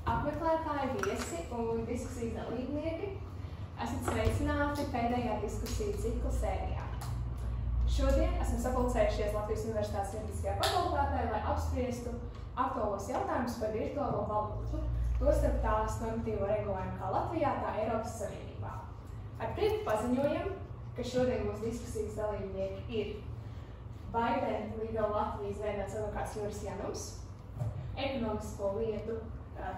apmeklētāji, viesi un diskusijas dalībnieki. Esat sveicināti pēdējā diskusiju cikla sērijā. Šodien esam sapulcējušies Latvijas Universitātes juridiskajā fakultātē, lai apspriestu aktuālos jautājumus par virtuālo valūtu, tostarp tās normatīvo regulējumu kā Latvijā, tā Eiropas Savienībā. Ar prieku paziņojam, ka šodien mūsu diskusijas dalībnieki ir Baidena Legal Latvijas vēdēts advokāts Juris Janums, ekonomisko lietu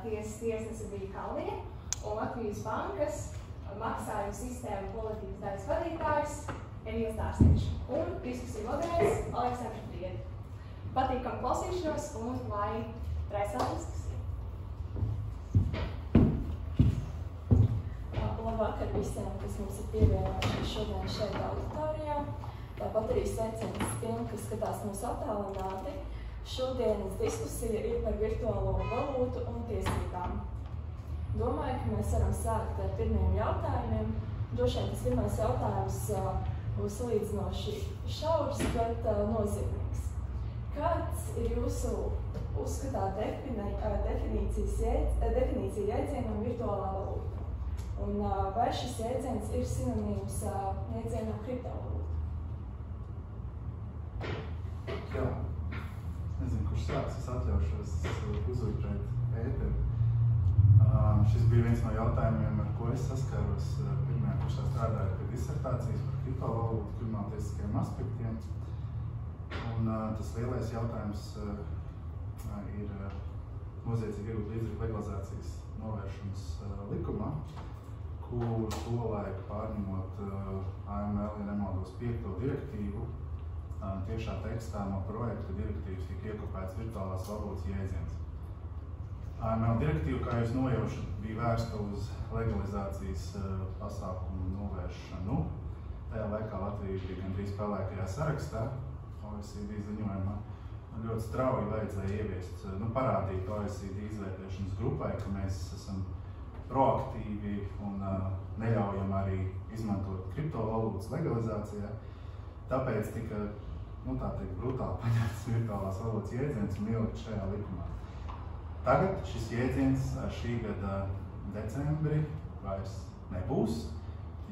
tiesas tiesnese Vija Kalnie un Latvijas bankas maksājumu sistēmu politikas daļas vadītājs Emīls Dārziņš un diskusiju moderētājs Aleksandrs Briedi. Patīkam klausīšanos un lai raisām diskusiju. Labvakar visiem, kas mums ir pievienojušies šodien šeit auditorijā. Tāpat arī sveiciens tiem, kas skatās mūsu attālināti. Šodienas diskusija ir par virtuālo valūtu un tiesībām. Domāju, ka mēs varam sākt ar pirmiem jautājumiem. Droši vien tas pirmais jautājums būs salīdzinoši šaurs, bet nozīmīgs. Kāds ir jūsu uzskatā definīcija jēdzienam virtuālā valūta? Un vai šis jēdziens ir sinonīms jēdzienam kriptovalūta? Jā. Nezinu, kurš sāks, es atļaušos uzurēt ēteru. Šis bija viens no jautājumiem, ar ko es saskaros pirmajā kursā strādāju pie disertācijas par kriptovalūtu krimināltiesiskajiem aspektiem. Un tas lielais jautājums ir noziedzīgi iegūt līdzekļu legalizācijas novēršanas likumā, kur tolaik pārņemot AML, ja nemaldos 5. direktīvu, tiešā tekstā no projekta direktīvas tika iekopēts virtuālās valūtas jēdziens. AML direktīva, kā jūs nojaušat, bija vērsta uz legalizācijas pasākumu novēršanu. Tajā laikā Latvija bija gandrīz pelēkajā sarakstā OECD ziņojumā. Ļoti strauji vajadzēja ieviest, parādīt OECD izvērtēšanas grupai, ka mēs esam proaktīvi un neļaujam arī izmantot kriptovalūtas legalizācijā. Tāpēc tika, tā teikt, brutāli paņemts virtuālās valūtas jēdziens un ielikt šajā likumā. Tagad šis jēdziens šī gada decembrī vairs nebūs,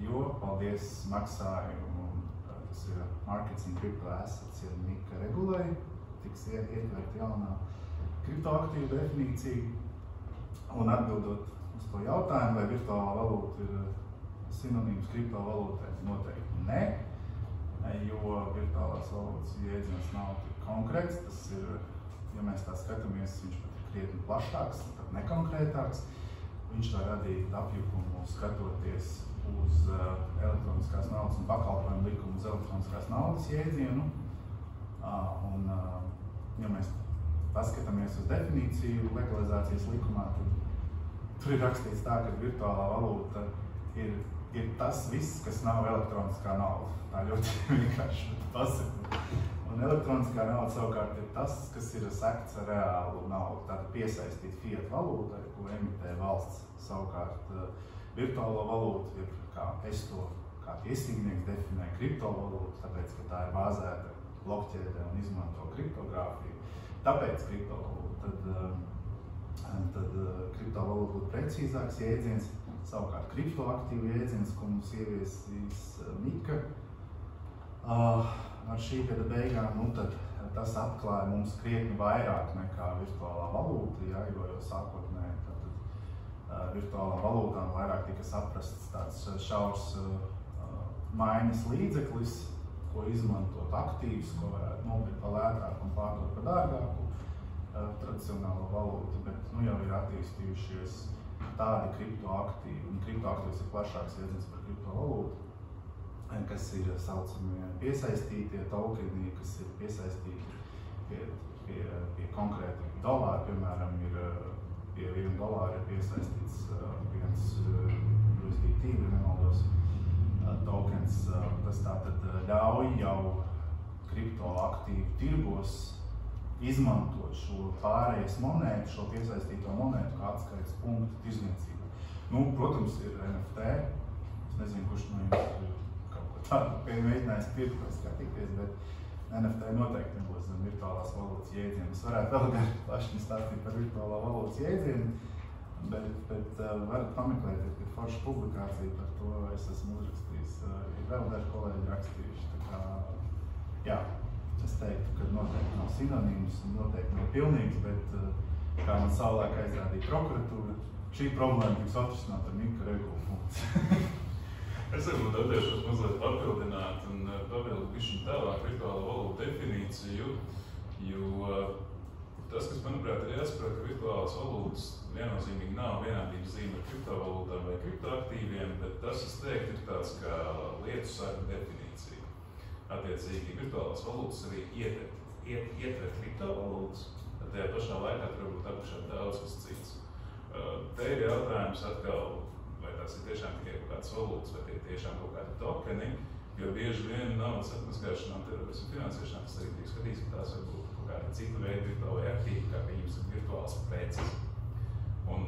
jo, paldies maksājumu, tas ir Markets in Crypto Assets, ja MiCA regulai, tiks ietverta jaunā kriptoaktīvu definīcija. Un atbildot uz to jautājumu, vai virtuālā valūta ir sinonīms kriptovalūtai, noteikti ne, jo virtuālās valūtas jēdziens nav tik konkrēts. Tas ir, ja mēs tā skatāmies, viņš pat ir krietni plašāks, tad nekonkrētāks. Viņš var radīt apjukumu skatoties uz elektroniskās naudas un pakalpojumu likumu uz elektroniskās naudas jēdzienu. Un, ja mēs paskatāmies uz definīciju legalizācijas likumā, tad tur ir rakstīts tā, ka virtuālā valūta ir tas viss, kas nav elektroniskā nauda. Tā ļoti vienkārši pasaka. Un elektroniskā nauda savukārt ir tas, kas ir sekts ar reālu naudu, tātad piesaistīt fiat valūtai, ko emitē valsts. Savukārt virtuālo valūtu, kā es to kā tiesībnieks definēju, kriptovalūtu, tāpēc, ka tā ir bāzēta blokķēdē un izmanto kriptogrāfiju. Tāpēc kriptovalūta, tad kriptovalūta būtu precīzāks jēdziens, savukārt kriptoaktīvu jēdziens, ko mums ieviesīs MiCA ar šī gada beigām, tad tas atklāja mums krietni vairāk nekā virtuālā valūta, jo sākotnēji virtuālām valūtām vairāk tika saprasts tāds šaurs maiņas līdzeklis, ko izmantot aktīvs, ko varētu nopirkt par lētāku un pārdot par dārgāku tradicionālo valūtu, bet jau ir attīstījušies tādi kriptoaktīvi, un kriptoaktīvs ir plašāks jēdziens par kriptovalūtu, kas ir saucamie piesaistītie tokeni, kas ir piesaistīti pie konkrēti dolāri, piemēram, pie $1 ir piesaistīts viens USDT, ja nemaldos, tokens. Tas tātad ļauj jau kriptoaktīvu tirgos izmantot šo pārējas monētu, šo piesaistīto monētu kā atskaites punktu tirdzniecībā. Protams, ir NFT. Es nezinu, kurš no jums kaut ko tādu mēģinājis pirkt vai skatīties, bet NFT noteikti nebūs zem virtuālās valūtas jēdzienu. Es varētu vēl gan plaši stāstīt par virtuālā valūtas jēdzienu, Bet varat pameklēt, ir forša publikācija par to, es esmu uzrakstījis. Ir vēl daži kolēģi rakstījuši. Tā kā, jā, es teiktu, ka noteikti nav sinonīms un noteikti nav pilnīgs, bet kā man savulaik aizrādīja prokuratūra, šī problēma tiks atrisināt ar mikroregulu funkciju. Es varbūt attiešos mazliet papildināt un papildināt bišķiņ tālāk virtuālo valūtu definīciju, jo tas, kas, manuprāt, ir jāsaprot, ka virtuālās valūtas viennozīmīgi nav vienādības zīme ar kriptovalūtām vai kriptoaktīviem, bet tas, es teiktu, ir tāds kā lietu sarga definīcija. Attiecīgi, virtuālās valūtas arī ietver kriptovalūtas, bet tajā pašā laikā tur varbūt apakšā daudz kas cits. Te ir jautājums atkal, vai tās ir tiešām tikai kaut kādas valūtas, vai tie ir tiešām kaut kādi tokeni, jo bieži vien naudas atmazgāšanā un terorismu finansēšanā tas arī tiek skatīts, ka tās var būt kaut kāda cita veida virtuālai aktīvi, kā pieņems virtuāls preces. Un,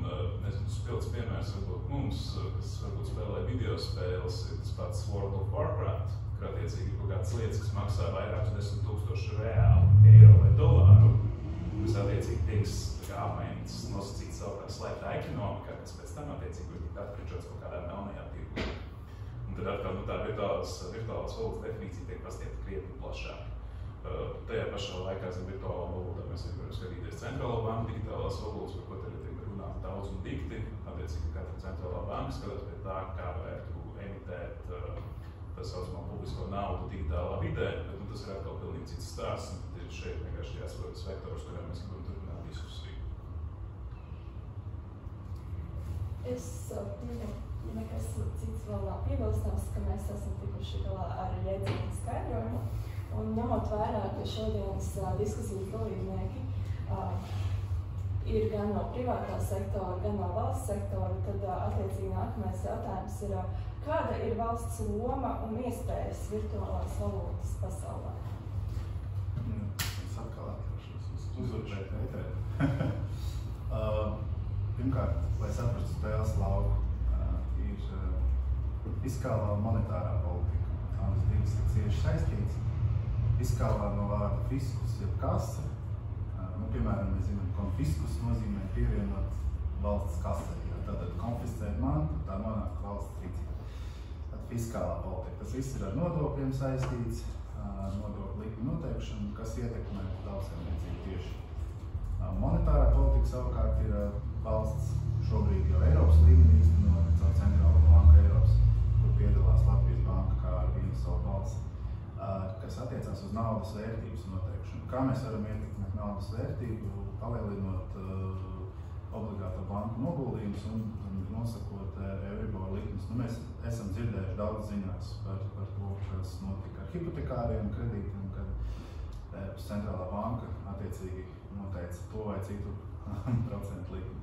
nezinu, tas pilds piemērs varbūt mums, kas varbūt spēlē video spēles, ir tas pats World of Warcraft, kur attiecīgi kaut kādas lietas, kas maksā vairākus 10,000 reāli, eiro vai dolāru, kas attiecīgi tiks apmaiņas nosacīts savu kā slēptā ekonomikā, kas pēc tam attiecīgi var tikt atpričots kaut kādā melnajā tirgū. Un tad atkal tā virtuālās valūtas definīcija tiek pastiepta krietni plašāk. Tajā pašā laikā zem virtuālām valūtām mēs varam skatīties centrālo banku digitālās valūtas, par ko tad tiek runāt daudz un dikti. Attiecīgi katra centrālā banka skatās pie tā, kā varētu emitēt tā saucamā publisko naudu digitālā vidē, bet tas ir atkal pilnīgi cits stāsts, un tad ir šeit vienkārši jāsaprotas vektors, kurā mēs gribam turpināt diskusiju. Es nekas cits vēl nav piebilstams, ka mēs esam tikuši galā ar jēdzienu skaidrojumu. Un ņemot vērā, ka šodienas diskusijas dalībnieki ir gan no privātā sektora, gan no valsts sektora, tad attiecīgi nākamais jautājums ir, kāda ir valsts loma un iespējas virtuālās valūtas pasaulē? Es atkal atļaušos uzurēt vērtēt. Pirmkārt, lai saprastu spēles lauku, ir fiskālā un monetārā politika. Abas divas ir cieši saistītas. Fiskālā no vārda fiskus, jeb kasa. Piemēram, mēs zinām, konfiskus nozīmē pievienot valsts kasē. Tātad konfiscēt mantu, tā nonāk valsts rīcībā. Tad fiskālā politika. Tas viss ir ar nodokļiem saistīts, nodokļu likmi noteikšanu, kas ietekmē tautsēmniecību tieši. Monetārā politika savukārt ir valsts šobrīd jau Eiropas līmenī īstenot caur Centrālo banku Eiropas, kur piedalās Latvijas banka kā ar vienu savu balsi, kas attiecās uz naudas vērtības noteikšanu. Kā mēs varam ietekmēt naudas vērtību, palielinot obligāto banku noguldījumus un nosakot Euribor likmes. Mēs esam dzirdējuši daudz ziņās par to, kas notika ar hipotekāriem kredītiem, kad Eiropas centrālā banka attiecīgi noteica to vai citu procentu likmi.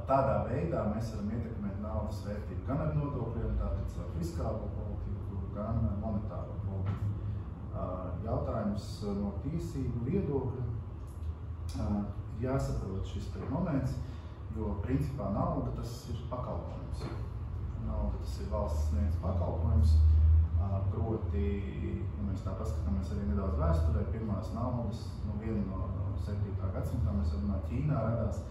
Tādā veidā mēs varam ietekmēt naudas vērtību gan ar nodokļiem, tātad ar fiskālo politiku, gan ar monetāro politiku. Jautājums no tiesību viedokļa ir jāsaprot šis moments, jo principā nauda tas ir pakalpojums. Nauda tas ir valsts sniegts pakalpojums, proti, ja mēs tā paskatāmies arī nedaudz vēsturē, pirmās naudas, viena no 7. gadsimtā, mēs varam Ķīnā radās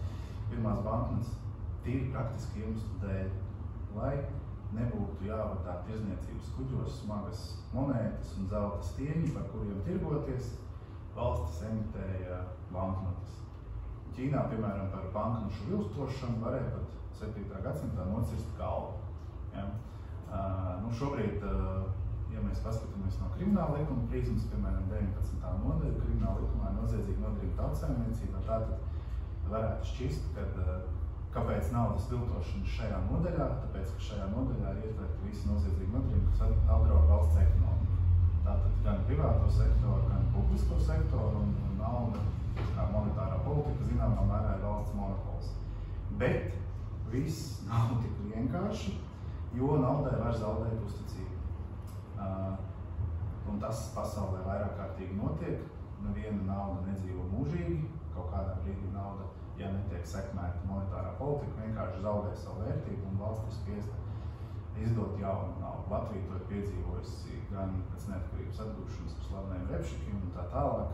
pirmās banknotes tīri praktiski iemeslu dēļ, lai nebūtu jāvadā tirzniecības kuģos smagas monētas un zelta stieņi, par kuriem tirgoties, valstis emitēja banknotes. Ķīnā, piemēram, par banknošu vilstošanu varēja pat 7. gadsimtā nocirst galvu. Ja? Šobrīd, ja mēs paskatāmies no krimināla likuma prizmas, piemēram, 19. nodaļa krimināla likumā ir noziedzīga nodarījuma tautsēmniecībā, tātad varētu šķist, kāpēc naudas viltošana šajā nodaļā, tāpēc, ka šajā nodaļā ir ietverti visi noziedzīgi nodarījumi, kas apdraud valsts ekonomiku. Tātad gan privāto sektoru, gan publisko sektoru un nauda, kā monetārā politika, zināmā mērā ir valsts monopols. Bet viss nav tik vienkārši, jo naudai var zaudēt uzticību. Un tas pasaulē vairāk kārtīgi notiek. Neviena nauda nedzīvo mūžīgi, kaut kādā brīdī nauda, ja netiek sekmēta monetārā politika, vienkārši zaudē savu vērtību un valsts ir spiesta izdot jaunu naudu. Latvija to ir piedzīvojusi gan pēc neatkarības atgūšanas par slaveniem repšikiem un tā tālāk,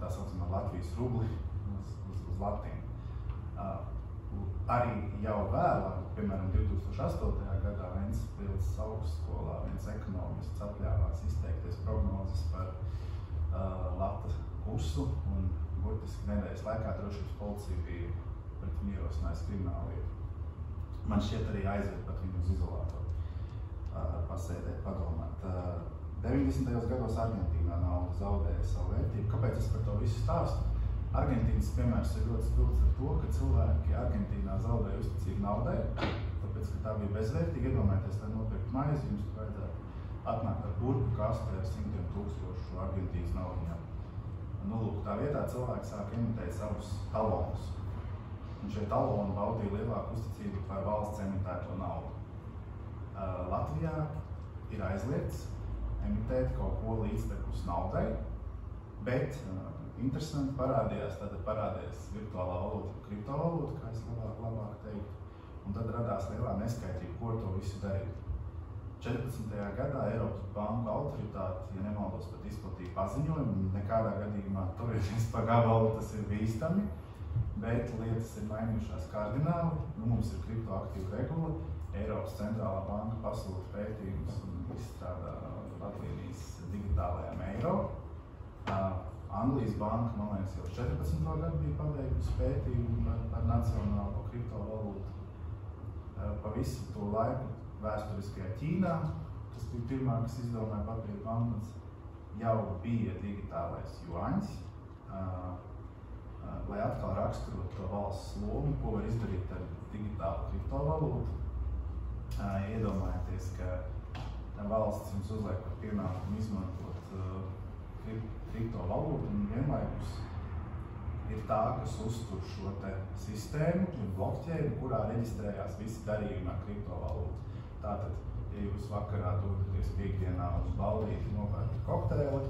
tā saucamā Latvijas rubli uz latīm. arī jau vēlāk, piemēram, 2008. gadā Ventspils augstskolā viens ekonomists atļāvās izteikties prognozes par lata kursu, un burtiski nedēļas laikā drošības policija bija pret viņu ierosinājusi krimināllietu. Man šķiet arī aizved pat viņu uz izolātoru pasēdēt, padomāt. 90. gados Argentīnā nauda zaudēja savu vērtību. Kāpēc es par to visu stāstu? Argentīnas piemērs ir ļoti spilgts ar to, ka cilvēki Argentīnā zaudēja uzticību naudai, tāpēc, ka tā bija bezvērtīga. Iedomājieties, lai nopirkt maizi, jums tur vajadzētu atnākt ar burku kastē ar 100,000 Argentīnas naudiņām. Nu, lūk, tā vietā cilvēki sāk imitēt savus talonus. Un šie taloni baudīja lielāku uzticību par valsts emitēto naudu. Latvijā ir aizliegts emitēt kaut ko līdztekus naudai, bet interesanti parādījās virtuālā valūta, kriptovalūta, kā es labāk teiktu, un tad radās lielā neskaidrība, ko ar to visu darīt. 14. gadā Eiropas banku autoritāte, ja nemaldos, pat izplatīja paziņojumu, nekādā gadījumā turēties pa gabalu, tas ir bīstami, bet lietas ir mainījušās kardināli. Mums ir kriptoaktīva regula, Eiropas centrālā banka pasūta pētījumus un izstrādā vadlīnijas digitālajām eiro. Anglijas banka, man liekas, jau 14. gadu bija pabeigusi pētījumu par nacionālo kriptovalūtu. Pa visu to laiku vēsturiskajā Ķīnā, tas bija pirmā, kas izdomāja papīra banknotes, jau bija digitālais juaņs, lai atkal raksturot to valsts lomu, ko var izdarīt ar digitālu kriptovalūtu. Iedomājieties, ka valsts jums uzliek par pienākumu izmantot kriptovalūtu un vienlaikus ir tā, kas uztur šo te sistēmu, blokķēdi, kurā reģistrējās visi darījumi ar kriptovalūtu. Tātad, ja jūs vakarā dodaties piekdienā uz ballīti nopērkt kokteili,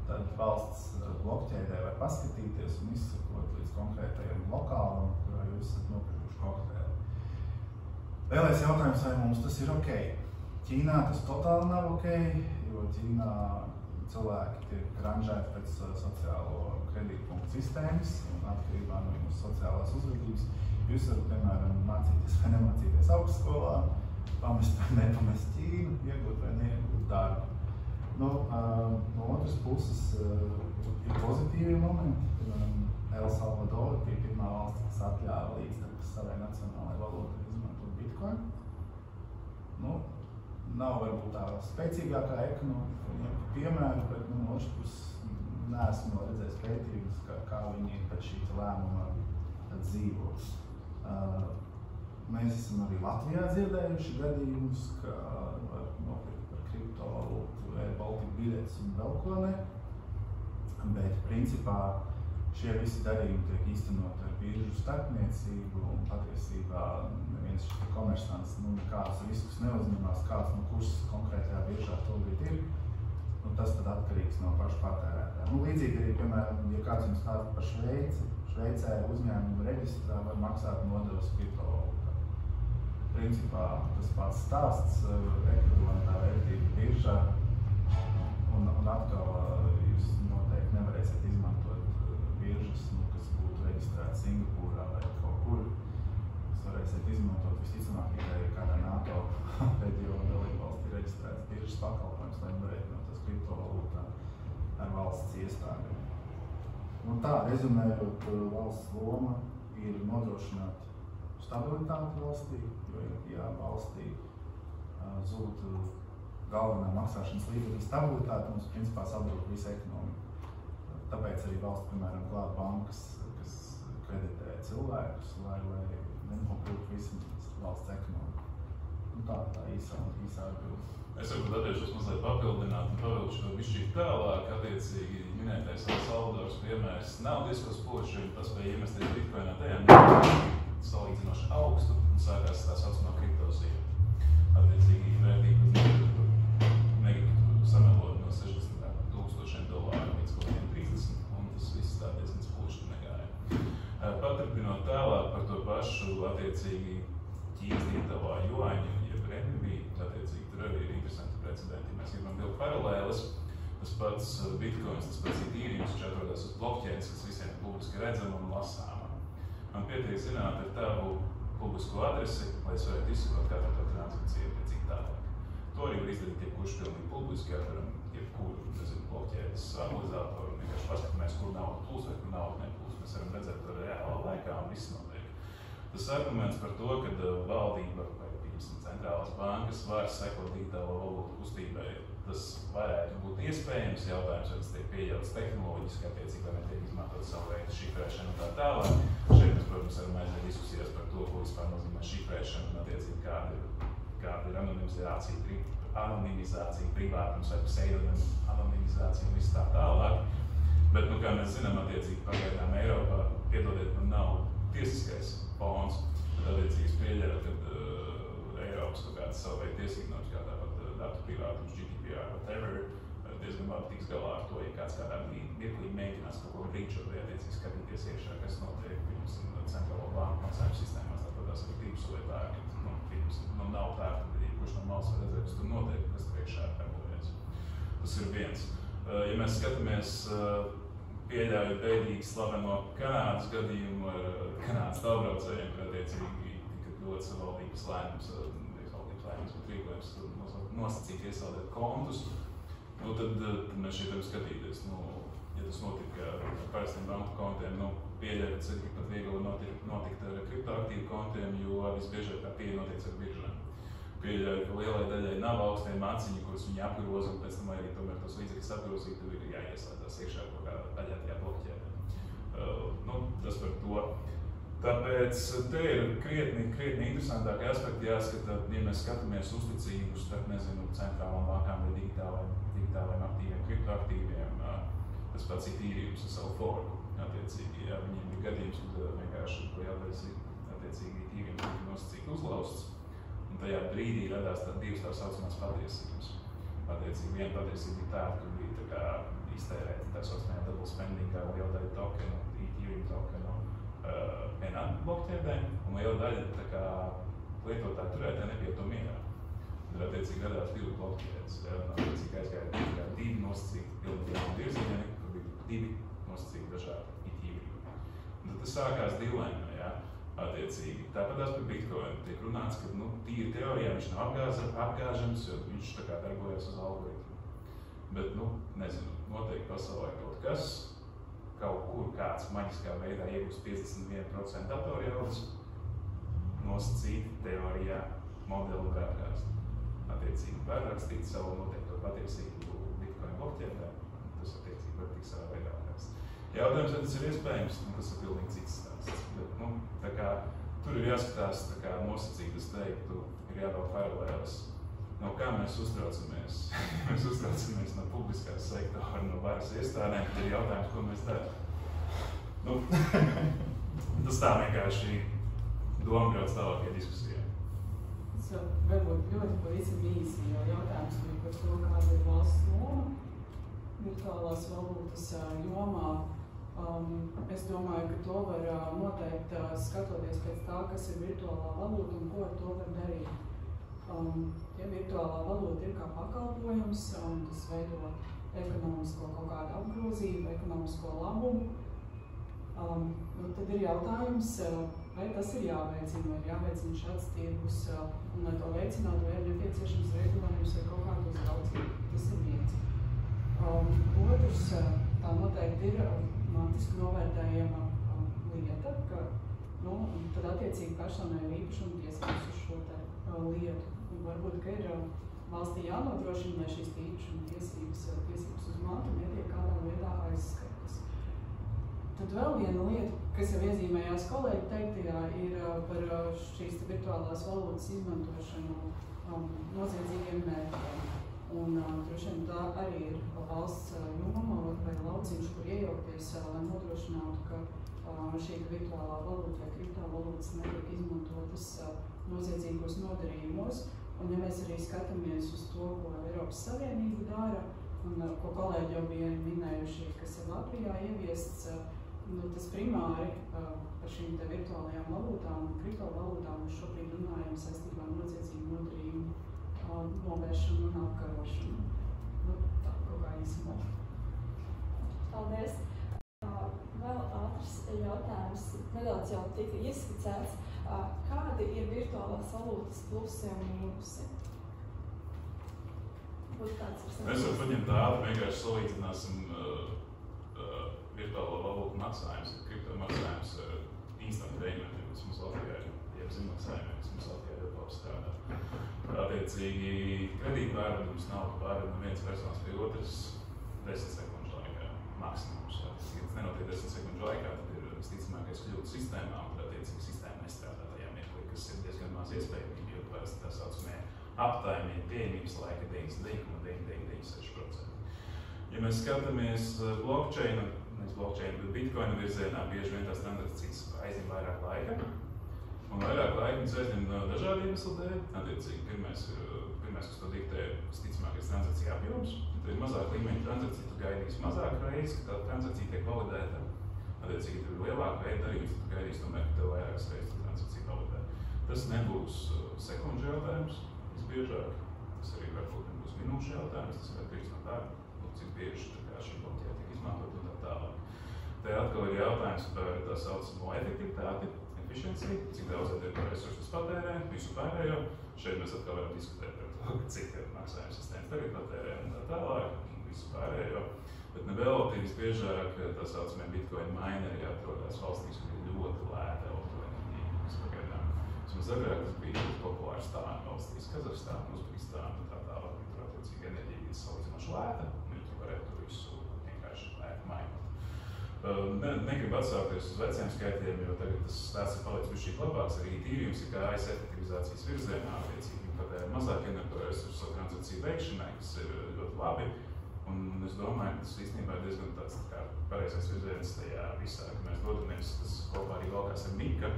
tad valsts blokķēdē var paskatīties un izsakot līdz konkrētajam lokālam, kurā jūs esat nopirkuši kokteili. Vēlais jautājums, vai mums tas ir ok? Ķīnā tas totāli nav ok, jo Ķīnā cilvēki tiek ranžēti pēc sociālo kredītpunktu sistēmas un atkarībā no jūsu sociālās uzvedības. Jūs varat, piemēram, mācīties vai nemācīties augstskolā, pamest vai nepamest Ķīnu, iegūt vai neiegūt darbu. No otras puses ir pozitīvi momenti. Piemēram, El Salvador bija pirmā valsts, kas atļāva līdztekus savai nacionālajai valūtai izmantot Bitcoin. Nav varbūt tā spēcīgākā ekonomika, piemēru, bet no otras puses neesmu redzējis pētījumus, kā viņi pēc šī lēmuma dzīvo. Mēs esam arī Latvijā dzirdējuši gadījumus, ka var nopirkt par kriptovalūtu, Baltika biļetes un vēl ko ne, bet principā šie visi darījumi tiek īstenot ar biržu starpniecību un patiesībā neviens šis komersants nekādus riskus neuzņemās, kāds kurs konkrētajā biržā šobrīd ir. Tas tad atkarīgs no paša patērētāja. Līdzīgi arī, piemēram, ja kāds jums stāsta par Šveici, Šveicē uzņēmumu reģistrā var maksāt nodevas kriptovalūtā. Principā tas pats stāsts, ekvivalentā vērtība biržā, un atkal jūs noteikti nevarēsiet izmantot biržas, kas būtu reģistrētas Singapūrā vai kaut kur. Jūs varēsiet izmantot visticamāk tikai kādā NATO reģiona dalībvalstī reģistrētas biržas pakalpojums, lai norēķinotos kriptovalūtā ar valsts iestādēm. Tā, rezumējot, valsts loma ir nodrošināt stabilitāti valstī, jo, ja valstī zūd galvenā maksāšanas līdzekļa stabilitāte, mums principā sabrūk visa ekonomika. Tāpēc arī valsts, piemēram, klāt bankas, kas kreditē cilvēkus, lai nenokļūtu visa valsts ekonomika. Tā īsā atbilde. Es varbūt attiešos mazliet papildināt un pavilkšu to bišķīt tālāk. Attiecīgi minētais El Salvadoras piemērs nav diezko spožs, jo tas bija iemesties Bitcoinā tajā salīdzinoši augstu un sākās tā saucamā kriptozija. Attiecīgi vērtība negribu samelot no $60,000 līdz kaut kādiem 30, un tas viss tā diezgan spoži negāja. Paturpinot tālāk par to pašu attiecīgi Ķīnas digitālā juaņa, jeb renminbi, attiecīgi tur arī ir interesanti precedenti. Mēs gribam vilkt paralēles. Tas pats Bitcoins, tas pats Ethereum, viņš atrodas uz blokķēdes, kas visiem ir publiski redzama un lasāma. Man pietiek zināt ar tavu publisko adresi, lai es varētu izsekot katru to transakciju attiecīgi tālāk. To arī var izdarīt jebkurš pilnīgi publiski, atveram jebkuru, blokķēdes analizatoru, vienkārši paskatāmies, kur nauda plūs vai kur nauda neplūs. Mēs varam redzēt to reālā laikā un viss notiek. Tas arguments par to, ka valdība vai centrālās bankas var sekot digitālo valūtu kustībai, tas varētu būt iespējams. Jautājums, vai tas tiek pieļauts tehnoloģiski, attiecīgi, vai netiek izmantot savu veidu šifrēšanu un tā tālāk. Šeit mēs, protams, varam aiziet diskusijās par to, ko vispār nozīmē šifrēšana un attiecīgi kāda ir anonimizācija, privātums vai pseidonimizācija un viss tā tālāk. Bet, kā mēs zinām, attiecīgi pagaidām Eiropā, piedodiet, man nav tiesiskais fons, bet attiecīgi es pieļauju, ka Eiropas kaut kādas savu veidu tiesību normas, kā tāpat datu privātums, GDPR, whatever, diezgan labi tiks galā ar to, ja kāds kādā mirklī mēģinās kaut ko brīčot vai attiecīgi skatīties iekšā, kas notiek pirms centrālo banku maksājumu sistēmās, tāpat tās ir kriptovalūtu pērki, nav pērki, bet kurš no malas var redzēt, kas tur notiek, kas tur iekšā darbojas. Tas ir viens. Ja mēs skatāmies, pieļaujot beidīgi slaveno Kanādas gadījumu ar Kanādas tālbraucējiem, kur attiecīgi tika dots valdības lēmums, bet rīkojums nosacīt iesaldēt kontus, tad mēs šeit varam skatīties, ja tas notika ar parastiem banku kontiem, pieļauj, ka tas ir pat viegli notikt ar kriptoaktīvu kontiem, jo visbiežāk tā pieeja notiek ar biržām. Pieļauj, ka lielai daļai nav augstiem maciņi, kurus viņi apgroza, un pēc tam, lai arī tomēr tos līdzekļus apgrozīt, tad ir jāieslēdzās iekšā kaut kādā daļā blokķēdē. Tas par to. Tāpēc te ir krietni interesantāki aspekti jāskata, ja mēs skatāmies uzticību starp, centrālām bankām vai digitālajiem aktīviem, kriptoaktīviem. Tas pats Ethereums ar savu forku, attiecīgi, ja viņiem ir gadījums, kad vienkārši to jātaisa, attiecīgi Ethereums tika nosacīti uzlausts, un tajā brīdī radās divas tā saucamās patiesības. Attiecīgi, viena patiesība bija tāda, ka bija tā kā iztērēta tā saucamajā double spendingā liela daļa tokenu, Ethereum tokenu, vienā blokķēdē, un liela daļa lietotāji turētāji nebija to mierā. Tad attiecīgi radās divi blokķēdes, attiecīgi aizgāja divi nosacīti pilnīgi virzieni, kur bija divi nosacīti dažādi Ethereum. Un tad tas sākās dilemma, attiecīgi. Tāpat tās par Bitcoin tiek runāts, ka tīri teorijā viņš nav apgāžams, jo viņš tā kā darbojas uz algoritmu. Bet, nezinu, noteikti pasaulē kaut kur kāds maģiskā veidā iegūst 51% datorjaudas, nosacīt teorijā modeli var atrast. Attiecīgi var rakstīt savu noteikto patiesību Bitcoin blokķēdē, tas attiecīgi var tikt savā veidā atrast. Jautājums, vai tas ir iespējams, tas ir pilnīgi cits stāsts. Bet, tur ir jāskatās nosacīt, es teiktu, ir jābūt paralēlas. Kā mēs uztraucamies? Mēs uztraucamies no publiskās sektora, no varas iestādēm, tad ir jautājums, ko mēs darām. Tas tā vienkārši doma brauc tālākajā diskusijā. Tas varbūt ļoti pavisam īsi, jo jautājums bija par to, kāda ir valsts loma virtuālās valūtas jomā. Es domāju, ka to var noteikt skatoties pēc tā, kas ir virtuālā valūta un ko ar to var darīt. Ja virtuālā valūta ir kā pakalpojums, tas veido ekonomisko kaut kādu apgrozību, ekonomisko labumu, tad ir jautājums, vai tas ir jāveicina, vai ir jāveicina šāds tirgus, un lai to veicinātu, vai ir nepieciešams regulējums vai kaut kādu uzraudzību. Tas ir viens. Otrs, tā noteikti ir mantiski novērtējama lieta, ka tad attiecīgi personai ir īpašuma tiesības uz šo lietu. Un varbūt, ka ir valstī jānodrošina, lai šīs īpašuma tiesības uz mantu netiek kādā veidā aizskartas. Tad vēl viena lieta, kas jau iezīmējās kolēģi teiktajā, ir par šīs virtuālās valūtas izmantošanu noziedzīgiem mērķiem. Un droši vien tā arī ir valsts joma vai lauciņš, kur iejaukties, lai nodrošinātu, ka šī virtuālā valūta vai kriptovalūtas netiek izmantotas noziedzīgos nodarījumos. Un ja mēs arī skatāmies uz to, ko Eiropas Savienība dara, un ko kolēģi jau bija minējuši, kas ir Latvijā ieviests, tas primāri par šīm virtuālajām valūtām un kriptovalūtām mēs šobrīd runājam saistībā ar noziedzīgu nodarījumu novēršanu un apkarošanu. Tā kaut kā īsumā. Paldies. Vēl ātrs jautājums jautājums nedaudz jau tika ieskicēts. Kādi ir virtuālās valūtas plusi un mīnusi? Mēs varam paņemt tādu, vienkārši salīdzināsim virtuālo valūtu maksājumus, kripto maksājumus instant payment, kas mums Latvijā ir, jeb ziņmaksājumiem, kas mums Latvijā ļoti labi strādā. Attiecīgi, kredīta pārvedums nav pārvedama viens personas pie otras 10 sekundžu laikā maksimums. Ja tas nenotiek 10 sekundžu laikā, tad ir visticamākais kļūt sistēmā, un tad attiecīgi sistēma nestrādā tajā mirklī, kas ir diezgan maz iespējami, jo parasti tā saucamie aptaimie pieejamības laika 99,9996%. Ja mēs skatāmies blockchain, bet Bitcoin virzienā, bieži vien tās transakcijas aizņem vairāk laika. Un vairāk laika mums aizņem dažādi iemesli dēļ. Attiecīgi, pirmais, kas to diktē, visticamākais transakcija apjoms. Tad ir mazāk līmeņa transakcija, tu gaidīsi mazāk reizes, ka tā transakcija tiek validēta. Attiecīgi, ja ir lielāka veida darījums, tad tu gaidīsi tomēr, ka tev vairākas reizes transakcija validē. Tas nebūs sekundžu jautājums, visbiežāk. Tas arī varbūt nebūs minūšu jautājums, tas atkarīgs no tā, cik bieži šī blockchain tiek izmantot un tā tālāk. Te atkal ir jautājums par tā saucamo efektivitāti, efficiency, cik daudz ir par resursus patērē, visu pārējo. Šeit mēs atkal varam diskutēt par to, cik maksājuma sistēmas tagad patērē un tā tālāk, un visu pārējo. Bet nevēlti visbiežāk tā saucamie Bitcoin mineri atrodas valstīs, kur ir ļoti lēta elektroenerģija, kas pagaidām. Vismaz agrāk tas bija ļoti populārs Stāna valstīs, Kazahstāna, Uzbekistāna un tā tālāk, tur attiecīgi enerģija ir salīdzinoši lēta, un tur varētu to visu vienkārši lēti mainot. Negribu atsaukties uz veciem skaitļiem, jo tagad tas stāsts ir palicis bišķīt labāks. Arī Ethereums ir gājis efektivizācijas virzienā, attiecīgi patērē mazāk energoresursu transakciju veikšanai, kas ir ļoti labi. Un es domāju, ka tas īstenībā ir diezgan tāds kā pareizais virziens tajā visā, ka mēs dodamies, tas kopā arī valkās ar MiCA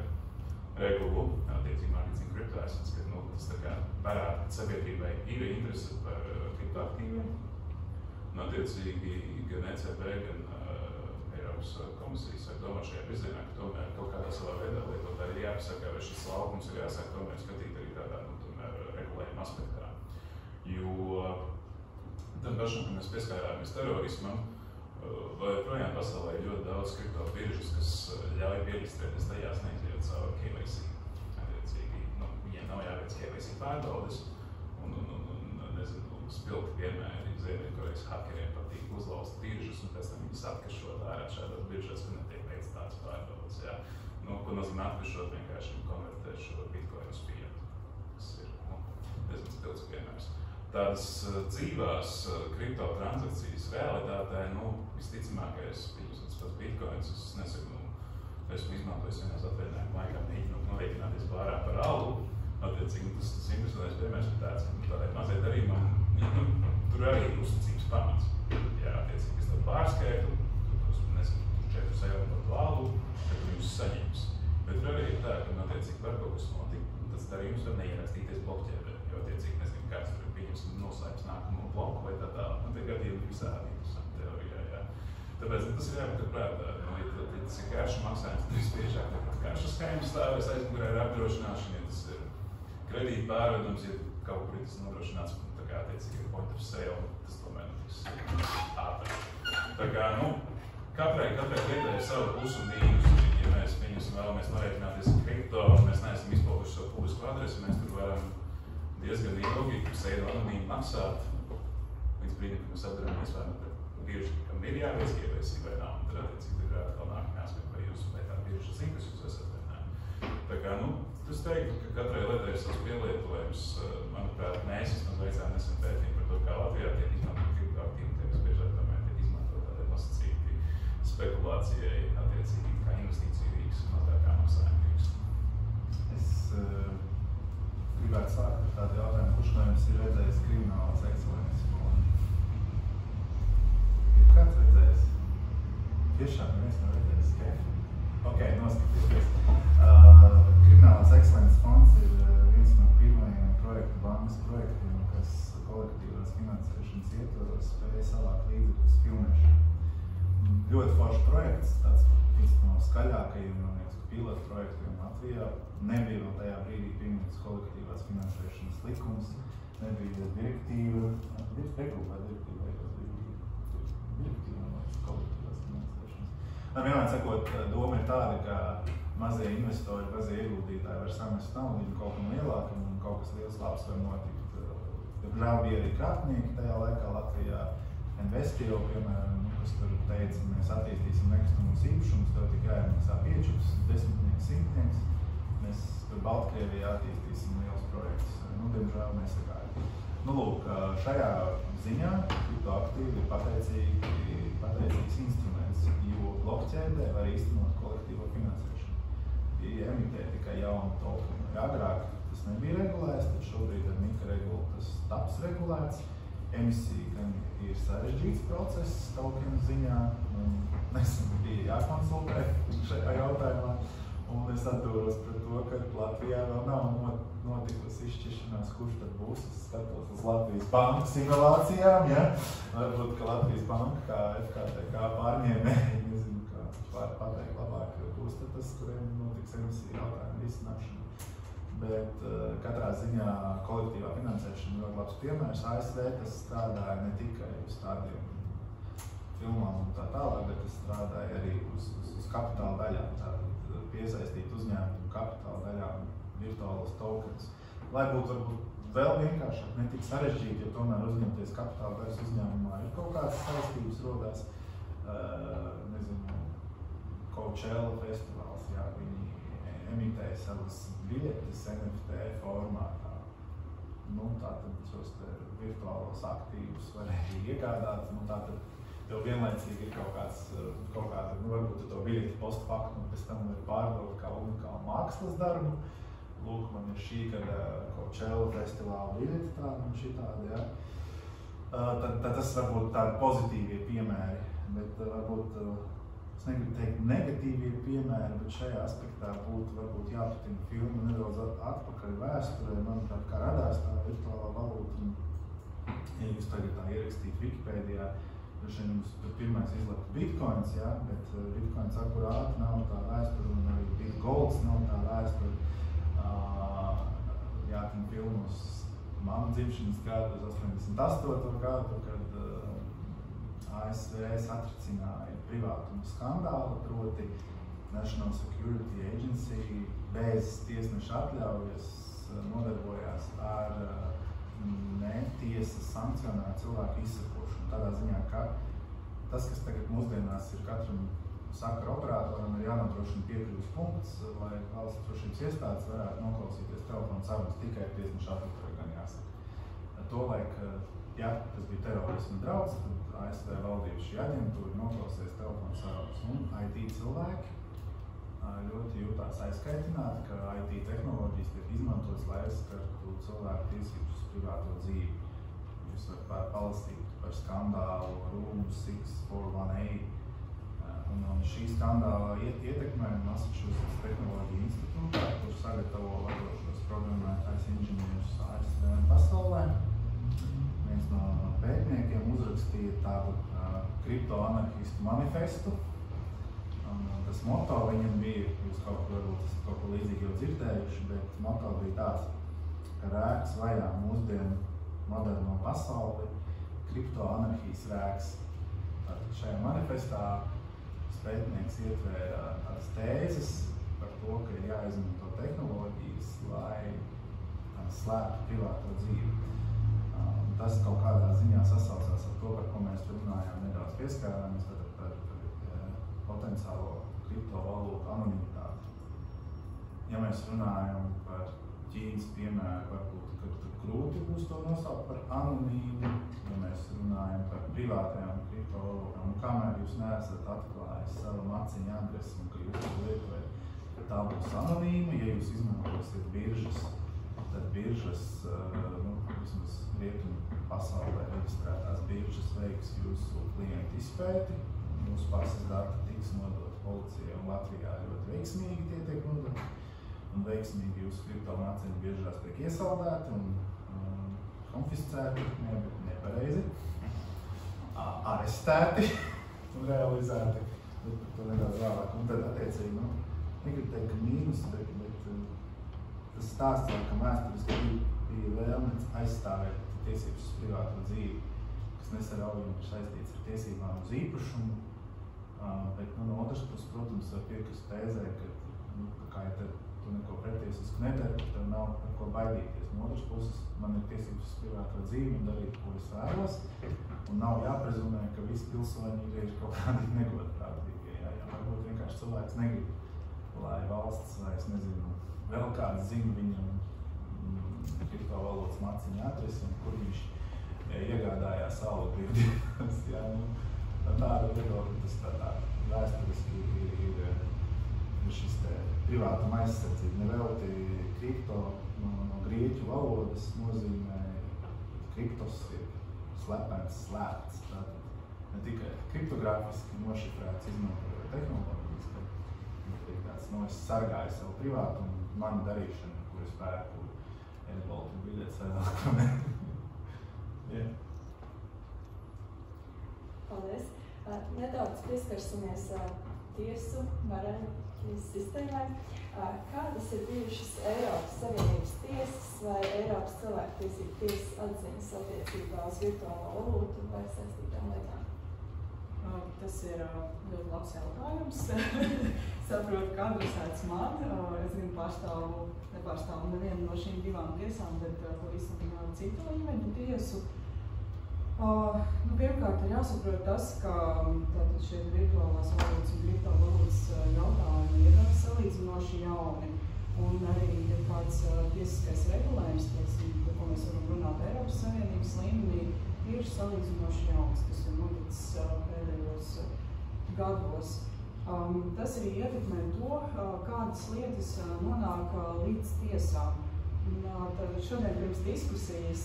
regulu, attiecīgi Markets in Crypto Assets, ka tas tā kā parāda, ka sabiedrībai ir interese par kriptoaktīviem. Un attiecīgi gan ECB, gan Eiropas komisijas var domāt šajā virzienā, ka tomēr kaut kādā savā veidā lietotāji ir jāpasaka, vai šis laukums ir jāsāk tomēr skatīt arī tādā, tomēr regulējuma aspektā. Jo tad pašam, kad mēs pieskārāmies terorismam, vai projām pasaulē ir ļoti daudz kripto biržas, kas ļauj pierģistrēties tajās, neizjot savu KYC. Attiecīgi, viņiem nav jāveic KYC pārbaudes, un spilgti vienmēr Ziemeļkorejas hakeriem patīk uzlauzt biržas, un pēc tam viņas atkašot ārā šādās biržās, ka netiek veic tādas pārbaudes. Ja? Ko nozīmē atkašot, vienkārši konvertē šo Bitcoin uz fiatu. Tas ir diezgan spilgts piemērs. Tādas dzīvās kripto transakcijas realitātē, visticamākais, tas pats Bitcoins, es nesaku, esmu izmantojis vienās atvaļinājuma laikā, mēģinot norēķināties pārā par algu. Attiecīgi, tas interesantais piemērs ir tāds, ka tādai mazai darījumam, tur arī ir uzticības pamats. Jā, attiecīgi, es tev pārskaitu, tur 4 eiro par to algu, tad tu jūs saņems. Bet tur arī ir tā, ka, attiecīgi, var kaut kas notikt, un tas darījums var neierakstīties blokķēdē, jo, attiecīgi, nezinu, kāds tur ir pieņems noslēpts nākamo bloku vai tā tālāk. Un tie gadījumi visādi interesanti teorijā, jā. Tāpēc tas ir jāpatur prātā. Ja tas ir karšu maksājums, tad visbiežāk tāpat karšu skaņums stāvēs aizmugurē ar apdrošināšanu, ja tas ir kredīta pārvedums, ja kaut kur ir tas nodrošināts, tā kā attiecīgi ir point of sale, tas tomēr notiks ātrāk. Tā kā, katrai lietai ir savu plusu un mīnusu. Ja mēs vēlamies norēķināties ar kripto, mēs neesam izpauduši savu publisku adresi, mēs tur varam diezgan ilgi, pseido anonīmi maksāt, līdz brīdim, kad mēs atdaramies vai pret biržu, kam ir jāveic KYC vai nav, un tad attiecīgi ir atkal nākamajā aspektā, vai tā birža zina, kas jūs esat vai nē. Tā kā, es teiktu, ka katrai lietai ir savs pielietojums. Manuprāt, mēs vismaz veicām nesen pētījumu par to, kā Latvijā tiek izmantot kriptoaktīvi, tie visbiežāk tomēr tiek izmantot tādai nosacīti spekulācijai, attiecīgi kā investīciju rīks, mazāk kā maksājuma rīks. Es gribētu sākt ar tādu jautājumu, kurš no jums ir redzējis Kriminālās ekscelences filmu? Ir kāds redzējis? Tiešām neviens nav redzējis, Ok, noskatieties. Kriminālās ekscelences fonds ir viens no pirmajiem bankas projektiem, kas kolektīvās finansēšanas ietvaros spēja savākt līdzekļus filmēšanai. Ļoti foršs projekts, tāds viens no skaļākajiem, pilotu projektiem Latvijā. Nebija vēl tajā brīdī pieņemts kolektīvās finansēšanas likums, nebija direktīva kolektīvās finansēšanas. Vienmēr sakot, doma ir tāda, ka mazie investori, mazie ieguldītāji var samest naudu kaut kam lielākam un kaut kas liels labs var notikt. Žēl bija arī krāpnieki tajā laikā Latvijā. Investio, piemēram, kas tur teica, mēs attīstīsim nekustamos īpašumus, tev tikai jāmaksā piečuks, desmitnieks, simtnieks. Mēs tur Baltkrievijā attīstīsim liels projekts. Diemžēl nesagāja. Lūk, šajā ziņā kriptoaktīvi ir pateicīgs instruments, jo blokķēdē var īstenot kolektīvo finansēšanu. Emitē tikai jaunu tokenu. Agrāk tas nebija regulēts, tad šobrīd ar Mika regulu tas taps regulēts. Emisija gan ir sarežģīts process tokenu ziņā, un nesen bija jākonsultē šajā jautājumā. Un es atdūros pret to, ka Latvijā vēl nav notikusi izšķiršanās, kurš tad būs. Es skatos uz Latvijas banku simulācijām, ja? Varbūt, ka Latvijas banka kā FKTK pārņēmēji, nezinu, kā pateikt labāk, būs tad tas, kuriem notiks emisiju jautājumu risināšana. Bet katrā ziņā kolektīvā finansēšana ļoti labs piemērs. ASV tas strādāja ne tikai uz tādiem filmām un tā tālāk, bet tas strādāja arī uz kapitāla daļām. Piesaistīt uzņēmumu kapitāla daļām virtuālos tokens. Lai būtu varbūt vēl vienkāršāk, ne tik sarežģīti, jo tomēr uzņemties kapitāla daļas uzņēmumā ir kaut kādas saistības rodās. Nezinu, Coachella festivāls, jā, viņi emitēja savas biļetes NFT formātā. Tātad šos virtuālos aktīvus varēja iegādāt, tātad tev vienlaicīgi ir kaut kāda, varbūt to biļeti post faktu, un pēc tam var pārdot kā unikālu mākslas darbu. Lūk, man ir šī gada Coachella festivāla biļeti tāda un šitāda, ja. Tad tas varbūt tādi pozitīvie piemēri, bet varbūt, es negribu teikt negatīvie piemēri, bet šajā aspektā būtu varbūt jāpatina filmu nedaudz atpakaļ vēsturē, manuprāt, kā radās tā virtuālā valūta. Ja jūs tagad tā ierakstīt Wikipēdijā, jums pirmais izlaka Bitcoins, ja, bet Bitcoins akurāti nav tā vēsture un arī Bitgolds nav tā vēsture. Jātim filmos manu dzimšanas gadu uz 88. gadu, kad ASV satricināja privātuma skandālu, proti National Security Agency bez tiesneša atļaujas nodarbojās ar netiesas sankcionētu cilvēku izsakošanu. Tādā ziņā, ka tas, kas tagad mūsdienās ir katram sakara operatoram, ir jānodrošina piekļuves punkts, lai valsts drošības iestādes varētu noklausīties telefonu sarunas tikai tiesneša atļaujā, gan jāsaka. Tolaik, ja tas bija terorisma drauds, tad ASV valdības šī aģentūra noklausījās telefonu sarunas. Un IT cilvēki ļoti jūtās aizskaitināti, ka IT tehnoloģijas tiek izmantotas, lai aizskartu cilvēku tiesības uz privāto dzīvi. Jūs varat palasīt par skandālu Room 6418. Un šī skandāla ietekmē Massachusetts Tehnoloģiju institūtā, kur sagatavo vadošos programmētājs inženierus ASV un pasaulē. Viens no pētniekiem uzrakstīja tādu kriptoanarchistu manifestu. Tas moto viņam bija, jūs kaut ko līdzīgi jau dzirdējuši, bet moto bija tāds, ka rēks vajā mūsdienu moderno pasauli, kriptoanarhijas rēks. Tātad šajā manifestā pētnieks ietvēra tās tēzes par to, ka ir jāizmanto tehnoloģijas, lai slēptu privāto dzīvi. Tas kaut kādā ziņā sasaucās ar to, par ko mēs runājām, nedaudz pieskārāmies, par potenciālo kriptovalūtu anonimitāti. Ja mēs runājam par Ķīnas piemēru, varbūt, ka grūti būs to nosaukt par anonīmu, ja mēs runājam par privātajām kriptovalūtām, un kamēr jūs neesat atklājis savu maciņu adresi un ka jūs to lietojat, tā būs anonīma. Ja jūs izmantosiet biržas, tad biržas, vismaz rietumu pasaulē reģistrētās biržas veiks jūsu klientu izpēti, jūsu pasas dati tiks nodot policijai, un Latvijā ļoti veiksmīgi tie tiek nodot, un veiksmīgi jūsu kriptomaciņu biržās tiek iesaldēti un konfiscēti, nepareizi, arestēti un realizēti, bet par to nedaudz vēlāk. Un tad attiecīgi, negribu teikt, ka mīnus, bet tas stāsts vēl, ka vēsturiski bija vēlme aizstāvēt tiesības uz privāto dzīvi, kas nesaraujami ir saistīts ar tiesībām uz īpašumu, bet no otras puses tēzē, ka, kā ja tu neko pretiesisku nedari, tev nav par ko baidīties. No otras puses, man ir tiesības uz privāto dzīvi un darīt, ko es vēlos, un nav jāprezumē, ka visi pilsoņi ir kaut kādi negodprātīgi. Ja varbūt vienkārši cilvēks negrib, lai valsts, vai es nezinu, vēl kāds zina viņam kriptovalodas maciņu adresi, un kur viņš iegādājās salu brīvdienas. Ja, tāda viedokļa, tas tādā vēsturiski ir šis te privātuma aizsardzība. Nevelti kripto no grieķu valodas nozīmē, kriptos ir slepens, slēpts. Tātad ne tikai kriptogrāfiski nošifrēts, izmantojot tehnoloģijas, bet ir tāds, es sargāju savu privātumu, manu darīšanu, kur es pērku Airbaltu biļetes vai vēl ko ne. Yeah. Paldies. Nedaudz pieskarsimies tiesu varai sistēmai. Kādas ir bijušas Eiropas Savienības tiesas vai Eiropas cilvēktiesību tiesas atziņas attiecībā uz virtuālo valūtu vai saistītām lietām? Tas ir ļoti labs jautājums. Saprotu, ka adresēts man. Es nepārstāvu nevienu no šīm divām tiesām, bet pavisam citu līmeņu tiesu. Pirmkārt, ir jāsaprot tas, ka šie virtuālās valūtas un kriptovalūtas jautājumi ir salīdzinoši jauni. Un arī ir kāds tiesiskais regulējums, par ko mēs varam runāt Eiropas Savienības līmenī, ir salīdzinoši jauns, kas ir noticis pēdējos gados. Tas arī ietekmē to, kādas lietas nonāk līdz tiesām. Šodien pirms diskusijas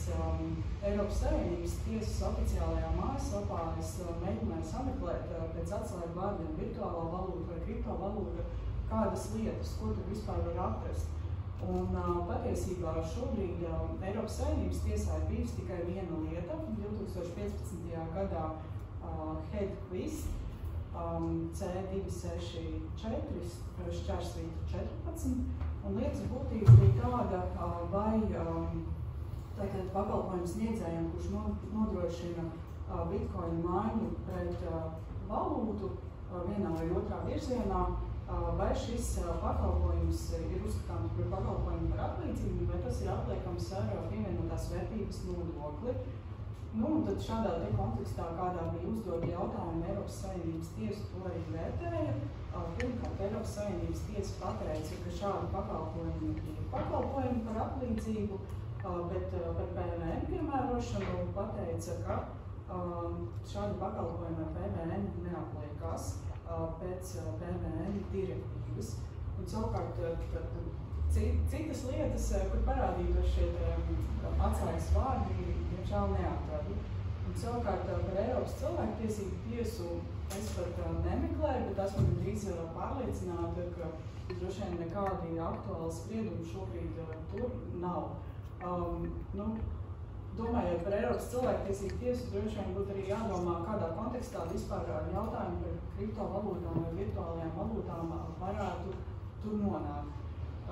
Eiropas Savienības tiesas oficiālajā mājaslapā es mēģināju sameklēt pēc atslēgu vārdiem virtuālā valūta vai kriptovalūta kādas lietas, ko tur vispār var atrast. Un patiesībā šobrīd Eiropas Savienības tiesā ir bijusi tikai viena lieta. 2015. gadā Hedquist C264/14. Un lietas būtība bija tāda, vai pakalpojumu sniedzējiem, kurš nodrošina bitcoin maiņu pret valūtu vienā vai otrā virzienā, vai šis pakalpojums ir uzskatāms par pakalpojumu par atlīdzību, vai tas ir apliekams ar pievienotās vērtības nodokli. Un tad šādā kontekstā, kādā bija uzdot jautājumu, Eiropas Savienības tiesa to arī vērtēja. Pirmkārt, Eiropas Savienības tiesa pateica, ka šādi pakalpojumi ir pakalpojumi par atlīdzību, bet par PVN piemērošanu pateica, ka šādi pakalpojumi ar PVN neapliekās pēc PVN direktīvas. Un savukārt citas lietas, kur parādītos šie atslēgas vārdi, diemžēl neatradu. Un savukārt par Eiropas cilvēktiesību tiesu es pat nemeklēju, bet esmu drīz pārliecināta, ka droši vien nekādi aktuāli spriedumi šobrīd tur nav. Domājot par Eiropas cilvēktiesību tiesu, droši vien būtu arī jādomā, kādā kontekstā vispār jautājumi par kriptovalūtām vai virtuālajām valūtām varētu tur nonākt.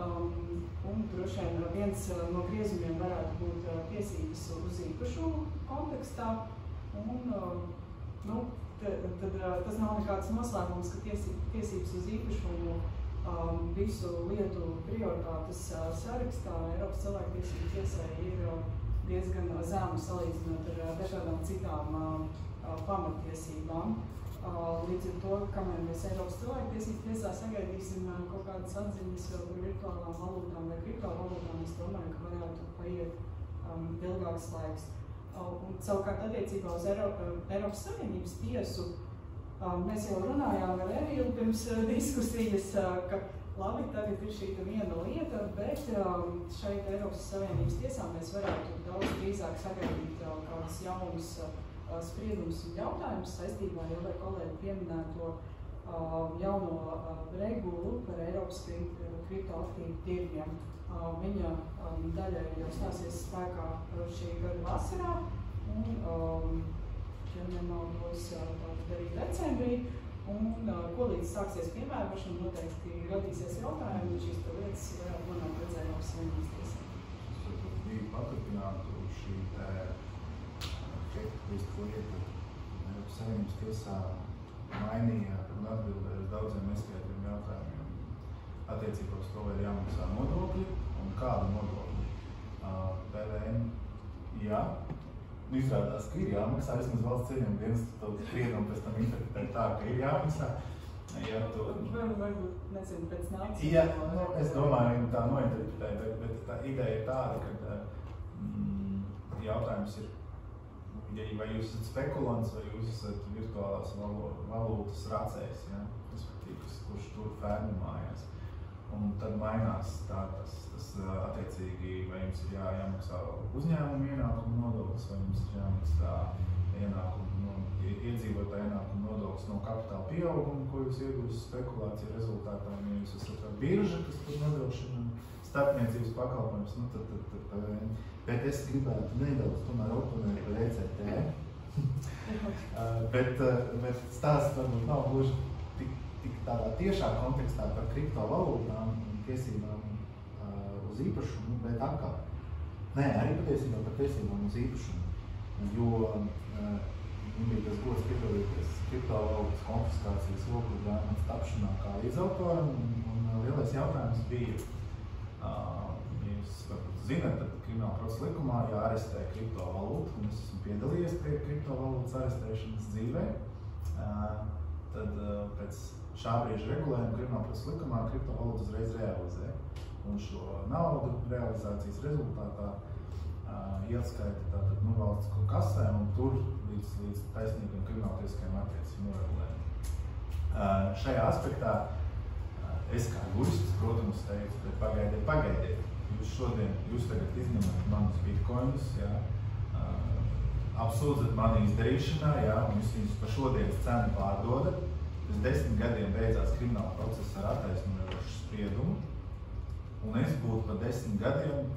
Un droši vien viens no griezumiem varētu būt tiesības uz īpašumu kontekstā. Tad tas nav nekāds noslēpums, ka tiesības uz īpašumu visu lietu prioritātes sarakstā Eiropas cilvēktiesību tiesai ir diezgan zema salīdzinot ar dažādām citām pamatiesībām. Līdz ar to, kamēr mēs Eiropas cilvēktiesību tiesā sagaidīsim kaut kādas atziņas par virtuālām valūtām vai kriptovalūtām, es domāju, ka varētu paiet ilgāks laiks. Un savukārt attiecībā uz Eiropas Savienības tiesu mēs jau runājām ar Evilu pirms diskusijas, ka labi, tagad ir šī viena lieta, bet šeit Eiropas Savienības tiesā mēs varētu daudz drīzāk sagaidīt kādus jaunus spriedumus un jautājumus saistībā jau ar kolēģi pieminēto jauno regulu par Eiropas kriptoaktīvu tirgiem. Viņa daļai jau stāsies spēkā šī gada vasarā, un, ja nemaldos, arī decembrī, un ko līdz sāksies piemērošana, noteikti radīsies jautājumi, un šīs lietas varētu nonākt līdz Eiropas Savienības tiesā. Es bija paturpinātu šī Hedquist lieta. Eiropas Savienības tiesā mainīja un atbildēja uz daudziem neskaidriem jautājumiem. attiecībā uz to, vai ir jāmaksā nodokļi un kādu nodokļi. PVN, jā, izrādās, ka ir jāmaksā, vismaz valsts ieņem dienestu to spriedumu pēc tam interpretēt tā, ka ir jāmaksā. Ja tu... Varbūt, nezinu, pēc nāks. Jā, nu, es domāju, tā nointerpretēja, bet tā ideja ir tāda, ka jautājums ir, vai jūs esat spekulants, vai jūs esat virtuālās valūtas racējs, ja? Kurš tur fermu mājās. Un tad mainās tas attiecīgi, vai jums ir jāmaksā uzņēmuma ienākuma nodoklis, vai jums ir jāmaksā iedzīvotāju ienākuma nodoklis no kapitāla pieauguma, ko jūs iegūstat spekulāciju rezultātā. Ja jūs esat birža, kas tur nodrošina starpniecības pakalpojumus, nu tad bet es gribētu nedaudz tomēr oponēt par ECT. bet stāsts varbūt nav gluži tik tādā tiešā kontekstā par kriptovalūtām un tiesībām uz īpašumu, bet atkal. Nē, arī patiesībā par tiesībām uz īpašumu, jo bija tas gods piedalīties kriptovalūtas konfiskācijas okļu grāmatas tapšanā kā līdzautoram, un lielais jautājums bija, jūs varbūt zināt, tad krimināla procesa likumā jāarestē kriptovalūtu, un es esmu piedalījies pie kriptovalūtas arestēšanas dzīvē, tad pēc šā brīža regulējuma krimināla procesa likumā kriptovalūtu uzreiz realizē. Un šo naudu realizācijas rezultātā ieskaita tātad valsts kasē un tur līdz taisnīgiem krimināltiesiskajiem attiecībiem noregulējumiem. Šajā aspektā es kā jurists, protams, teicu, bet pagaidiet. Jūs tagad izņemat manus bitcoinus, jā, apsūdzat mani izdarīšanā, jā, un jūs viņus par šodienas cenu pārdodat. Pēc 10 gadiem beidzās krimināla procesa ar attaisnojošu spriedumu, un es būtu par 10 gadiem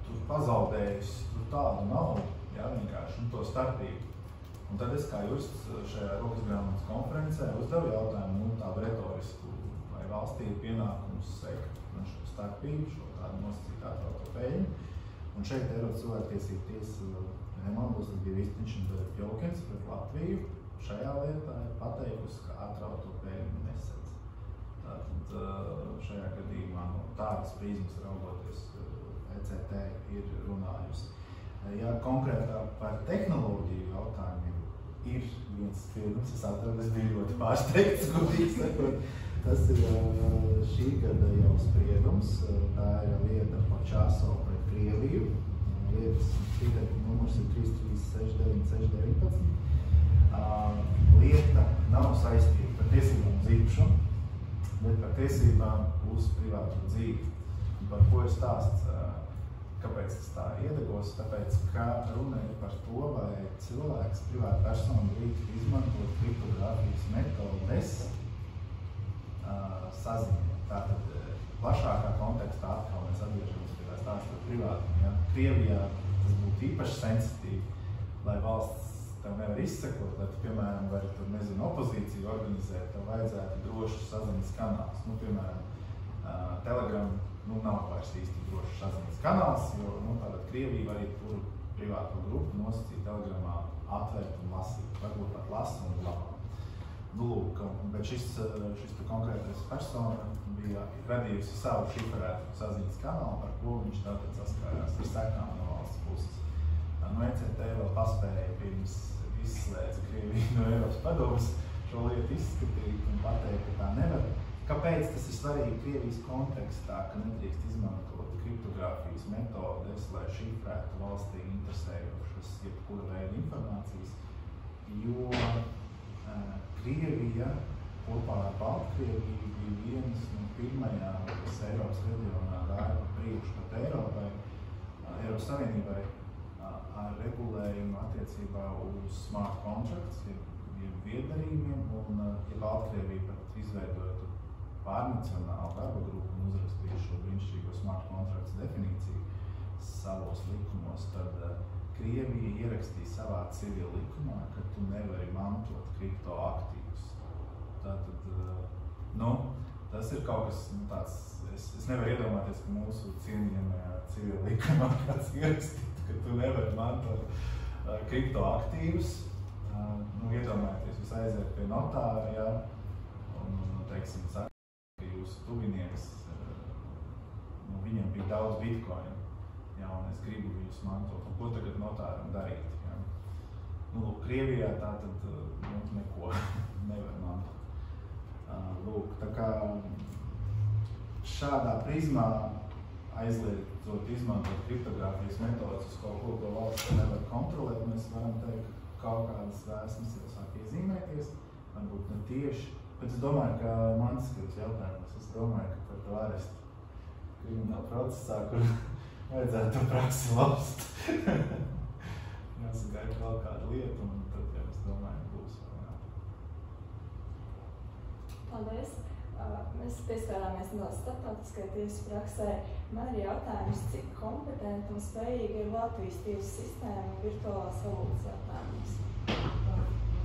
tur pazaudējis tādu naudu, jā, vienkārši, un to starpību. Un tad es kā jurists šajā rokas grāmatas konferencē uzdevu jautājumu, tādu retorisku, vai valstī ir pienākums sekt šo starpību, šo tādu nosacītu atrauto peļņu. Un šeit Eiropas cilvēktiesību tiesa, nemaldos, tad bija Vistiņš Jokins pret Latviju. Šajā lietā ir pateikusi, ka atrauto peļņu nesedz. Tātad šajā gadījumā no tādas prizmas raugoties ECT ir runājusi. Ja konkrētāk par tehnoloģiju jautājumiem ir viens spriedums, es biju ļoti pārsteigts, godīgi sakot. Tas ir šī gada jau spriedums, tā ir lieta Počāso pret Krieviju. Lietas numurs ir 3369619. Lieta nav saistīta par tiesībām uz īpašumu, bet par tiesībām uz privātu dzīvi. Un par ko ir stāsts? Kāpēc tas tā iedegos? Tāpēc, ka runa ir par to, vai cilvēks, privāta persona drīkst izmantot kriptogrāfijas metodes saziņai. Tātad plašākā kontekstā atkal mēs atgriežamies pie tā stāsta par privātumu. Ja? Krievijā tas būtu īpaši sensitīvi, lai valsts tev nevar izsekot, lai tu, piemēram, vari tur, nezinu, opozīciju organizēt, tev vajadzētu drošus saziņas kanālus. Nu, piemēram, Telegram nav vairs īsti drošs saziņas kanāls, jo tātad Krievija arī tur privāto grupu nosacīja Telegramā atvērt un lasīt. Varbūt pat lasa un glabā. Lūk, bet šis konkrētais persona bija radījusi savu šifrētu saziņas kanālu, par ko viņš tātad saskārās ar sekām no valsts puses. No ECT vēl paspēja pirms izslēdza Krieviju no Eiropas padomes šo lietu izskatīt un pateikt, ka tā nevar. Kāpēc tas ir svarīgi Krievijas kontekstā, ka nedrīkst izmantot kriptogrāfijas metodes, lai šifrētu valstī interesējošas jebkura veida informācijas? Jo Krievija kopā ar Baltkrieviju bija vienas no pirmajām, kas Eiropas reģionā gāja pa priekšu pat Eiropai, Eiropas Savienībai ar regulējumu attiecībā uz smart contracts, jeb vieddarījumiem, un Baltkrievija pat izveidoja pārnacionālu darba grupu un uzrakstīja šo brīnišķīgo smart contracts definīciju savos likumos, tad Krievija ierakstīja savā civil likumā, ka tu nevari mantot kriptoaktīvus. Tātad, tas ir kaut kas tāds, es nevaru iedomāties, ka mūsu cienījamajā civil likumā kāds ierakstītu, ka tu nevari mantot kriptoaktīvus. Iedomājieties, jūs aiziet pie notāra, ja, un, teiksim, saka, ka jūsu tuvinieks bitcoinu, jā, un es gribu viņus mantot, un ko tagad notāram darīt, jā. Nu, lūk, Krievijā tātad neko nevar mantot. Lūk, tā kā šādā prizmā aizliedzot izmantot kriptogrāfijas metodas uz kaut ko valsts nevar kontrolēt, mēs varam teikt, ka kaut kādas vēsmas jau sāk iezīmēties, varbūt ne tieši, bet es domāju, ka Mantiskajos jautājumos, es domāju, ka par to arestu krimināla procesā, kur vajadzētu to praksi laust. Jāsagaida vēl kāda lieta, un tad jau es domāju, būs vēl jā. Paldies! Mēs pieskārāmies no starptautiskai tiesu praksē. Man ir jautājums, cik kompetenti un spējīga ir Latvijas tiesu sistēma virtuālās valūtas jautājumos?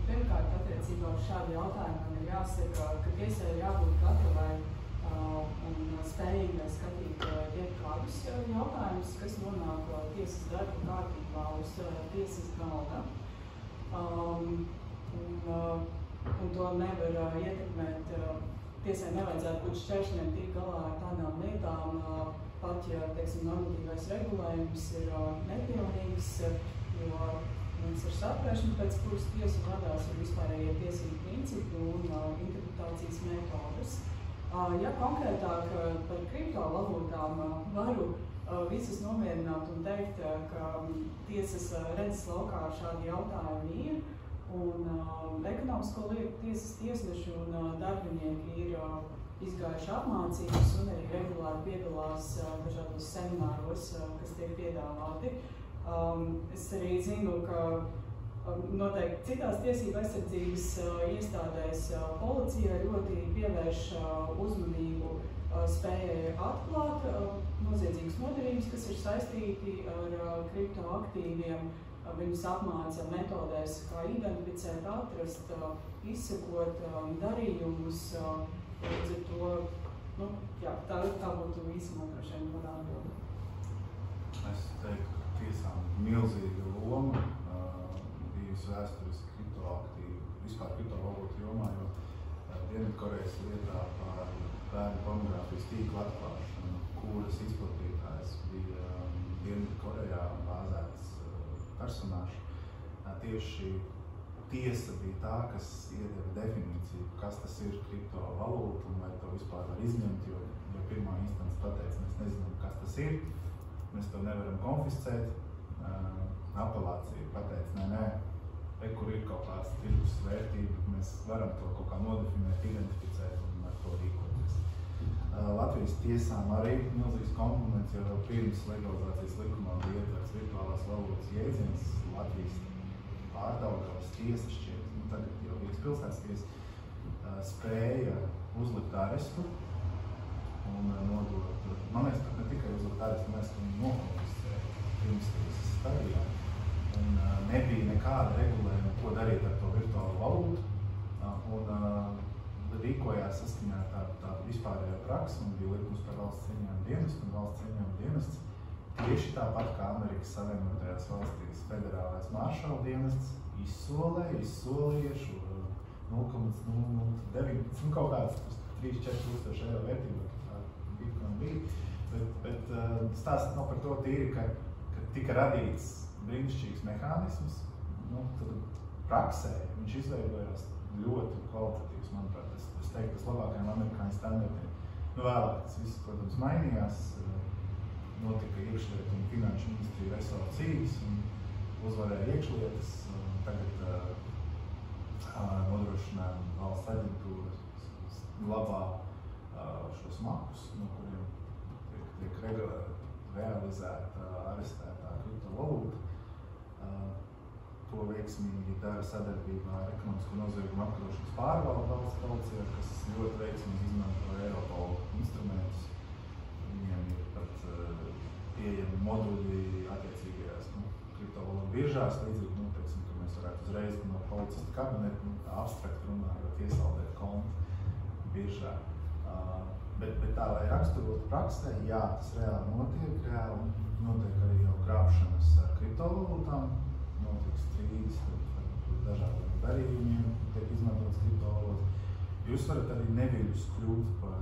Pirmkārt, attiecībā uz šādu jautājumu man ir jāsaka, ka tiesai ir jābūt gatavai un spējīgai skatīt jebkādus jautājumus, kas nonāk tiesas darba kārtībā uz tiesas galda. Un to nevar ietekmēt. Tiesai nevajadzētu būt šķēršļiem tikt galā ar tādām lietām, pat ja, teiksim, normatīvais regulējums ir nepilnīgs, jo mums ir saprāšana, pēc kuras tiesa vadās ir vispārējie tiesību principi un interpretācijas metodas. Ja konkrētāk par kriptovalūtām varu visus nomierināt un teikt, ka tiesas redzes laukā šādi jautājumi ir, un ekonomisko lietu tiesas tiesneši un darbinieki ir izgājuši apmācības un arī regulāri piedalās dažādos semināros, kas tiek piedāvāti. Es arī zinu, ka noteikti citās tiesību aizsardzības iestādēs policija ļoti pievērš uzmanību spējai atklāt noziedzīgus nodarījumus, kas ir saistīti ar kriptoaktīviem. Viņus apmāca metodēs, kā identificēt, atrast, izsekot darījumus. Līdz ar to, nu, jā, tā būtu īsumā droši vien man atbilde. Es teiktu, ka tiesām milzīga loma bijusi vēsturiski kriptoaktīva, vispār kriptovalūtu jomā, jo Dienvidkorejas lietā par bērnu pornogrāfijas tīklu atklāšanu, kuras izplatītājs bija Dienvidkorejā bāzēts personāžu. Tieši tiesa bija tā, kas iedeva definīciju, kas tas ir kriptovalūta un vai to vispār var izņemt, jo pirmā instance pateica, mēs nezinām, kas tas ir, mēs to nevaram konfiscēt. Apelācija pateica, nē, kur ir kaut kāds tirgus vērtība, mēs varam to kaut kā nodefinēt, identificēt un ar to rīkoties. Latvijas tiesām arī milzīgs kompliments, jo vēl pirms legalizācijas likumā bija ietverts virtuālās valūtas jēdziens. Latvijas Pārdaugavas tiesa šķiet, tagad jau Rīgas pilsētas tiesa, spēja uzlikt arestu un nodot, man liekas, pat ne tikai uzlikt arestu, man liekas, ka viņi nokonfiscēja pirms tiesas stadijā. Un nebija nekāda regulējuma, ko darīt ar to virtuālo valūtu. Un rīkojās saskaņā tādu vispārējo praksi un bija likums par valsts ieņēmumu dienestu un valsts ieņēmumu dienests. Tieši tāpat kā Amerikas Savienotajās valstīs federālais maršala dienests izsolīja šo 0,019, kaut kāds 3–4 tūkstoši eiro vērtība, tā bitcoin bija. Bet stāsts nav par to tīri, ka tika radīts brīnišķīgs mehānisms, tad praksē viņš izveidojās ļoti kvalitatīvs, manuprāt, es teiktu, tas labākajiem amerikāņu standartiem. Vēlāk tas viss, protams, mainījās, notika iekšlietu un finanšu ministrija vesela cīņas un uzvarēja iekšlietas, tagad nodrošinājuma valsts aģentūra glabā šos makus, no kuriem tiek realizēta, arestētā kriptovalūta. To veiksmīgi dara sadarbībā ar ekonomisko noziegumu apkarošanas pārvaldu valsts policijā, kas ļoti veiksmīgi izmanto Eiropola instrumentus. Viņiem ir pat pieejami moduļi attiecīgajās kriptovalūtu biržās, līdzīgi, teiksim, ka mēs varētu uzreiz no policista kabineta abstrakt runājot iesaldēt kontu biržā. Bet tā, lai raksturotu praksē, jā, tas reāli notiek, reāli notiek arī jau krāpšanas ar kriptovalūtām, notiek strīdis par dažādiem darījumiem, tiek izmantotas kriptovalūtas. Jūs varat arī neviļus kļūt par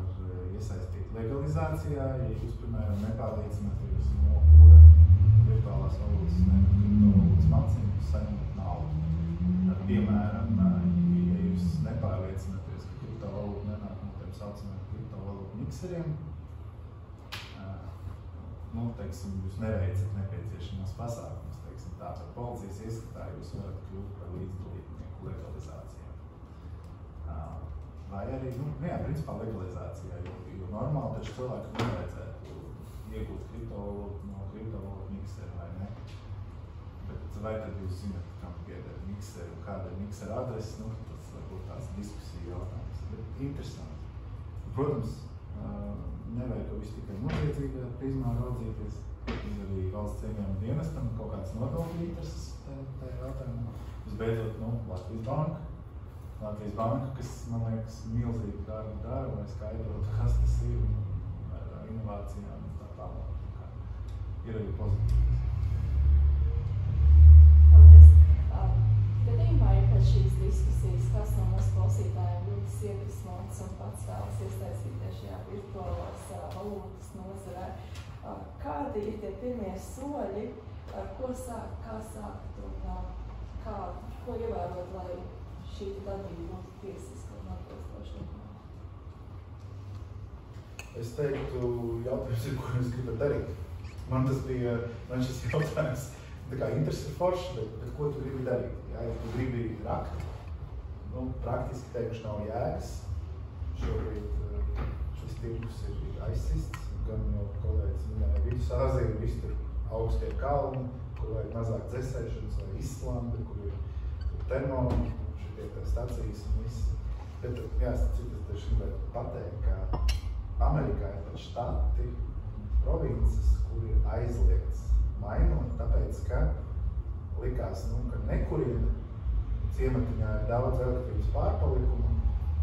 var iesaistīt legalizācijā, ja jūs, piemēram, nepārliecināties no kura virtuālās valūtas, ne kriptovalūtas mācības saņemat naudu. Piemēram, ja jūs nepārliecināties, ka kriptovalūta nenāk no tiem saucamiem kriptovalūtu mikseriem, teiksim, jūs neveicat nepieciešamās pasākumus, teiksim, tā par policijas ieskatā jūs varat kļūt par līdzdalībnieku legalizācijā. Vai arī, principā legalizācijā, jo normāli taču cilvēku nevajadzētu iegūt kriptovalūtu no kriptovalūtu miksera, vai ne? Bet vai tad jūs zināt, kam pieder mikseri un kāda ir miksera adrese, tas varbūt tāds diskusija jautājums, bet interesanti. Protams, nevajag to visu tikai noziedzīgā prizmā raudzīties, arī valsts ieņēmuma dienestam kaut kāds nodokļu intereses tajā jautājumā. Visbeidzot, Latvijas banka, kas, man liekas, milzīgi darbu dara, lai skaidrotu, kas tas ir ar inovācijām un tā tālāk. Ir arī pozitīvs. Paldies. Gadījumā, ja pēc šīs diskusijas, kas no mūsu klausītājiem jūtas iedvesmots un pats vēlas iesaistīties šajā virtuālās valūtas nozarē, kādi ir tie pirmie soļi, ar ko sākt, kā sākt un ko ievērot, lai šī darbība būtu tiesiska un atbilstoša? Es teiktu, jautājums ir, ko jūs gribat darīt. Man šis jautājums tā kā interesi ir forši, bet ko tu gribi darīt? Ja tu gribi rakt, praktiski teikuši nav jēgas. Šobrīd šis tirgus ir aizsists, gan jau kolēģis minēja Vidusāziju, viss tur augstie kalni, kur vajag mazāk dzesēšanas, vai Islanda, kur ir termo, šitie stacijas un viss. Bet, jāsacīt, es taču gribētu pateikt, ka Amerikā ir pat štati, provinces, kur ir aizliegts mainot, tāpēc, ka likās, ka nekurien ciematiņā ir daudz elektrības pārpalikumu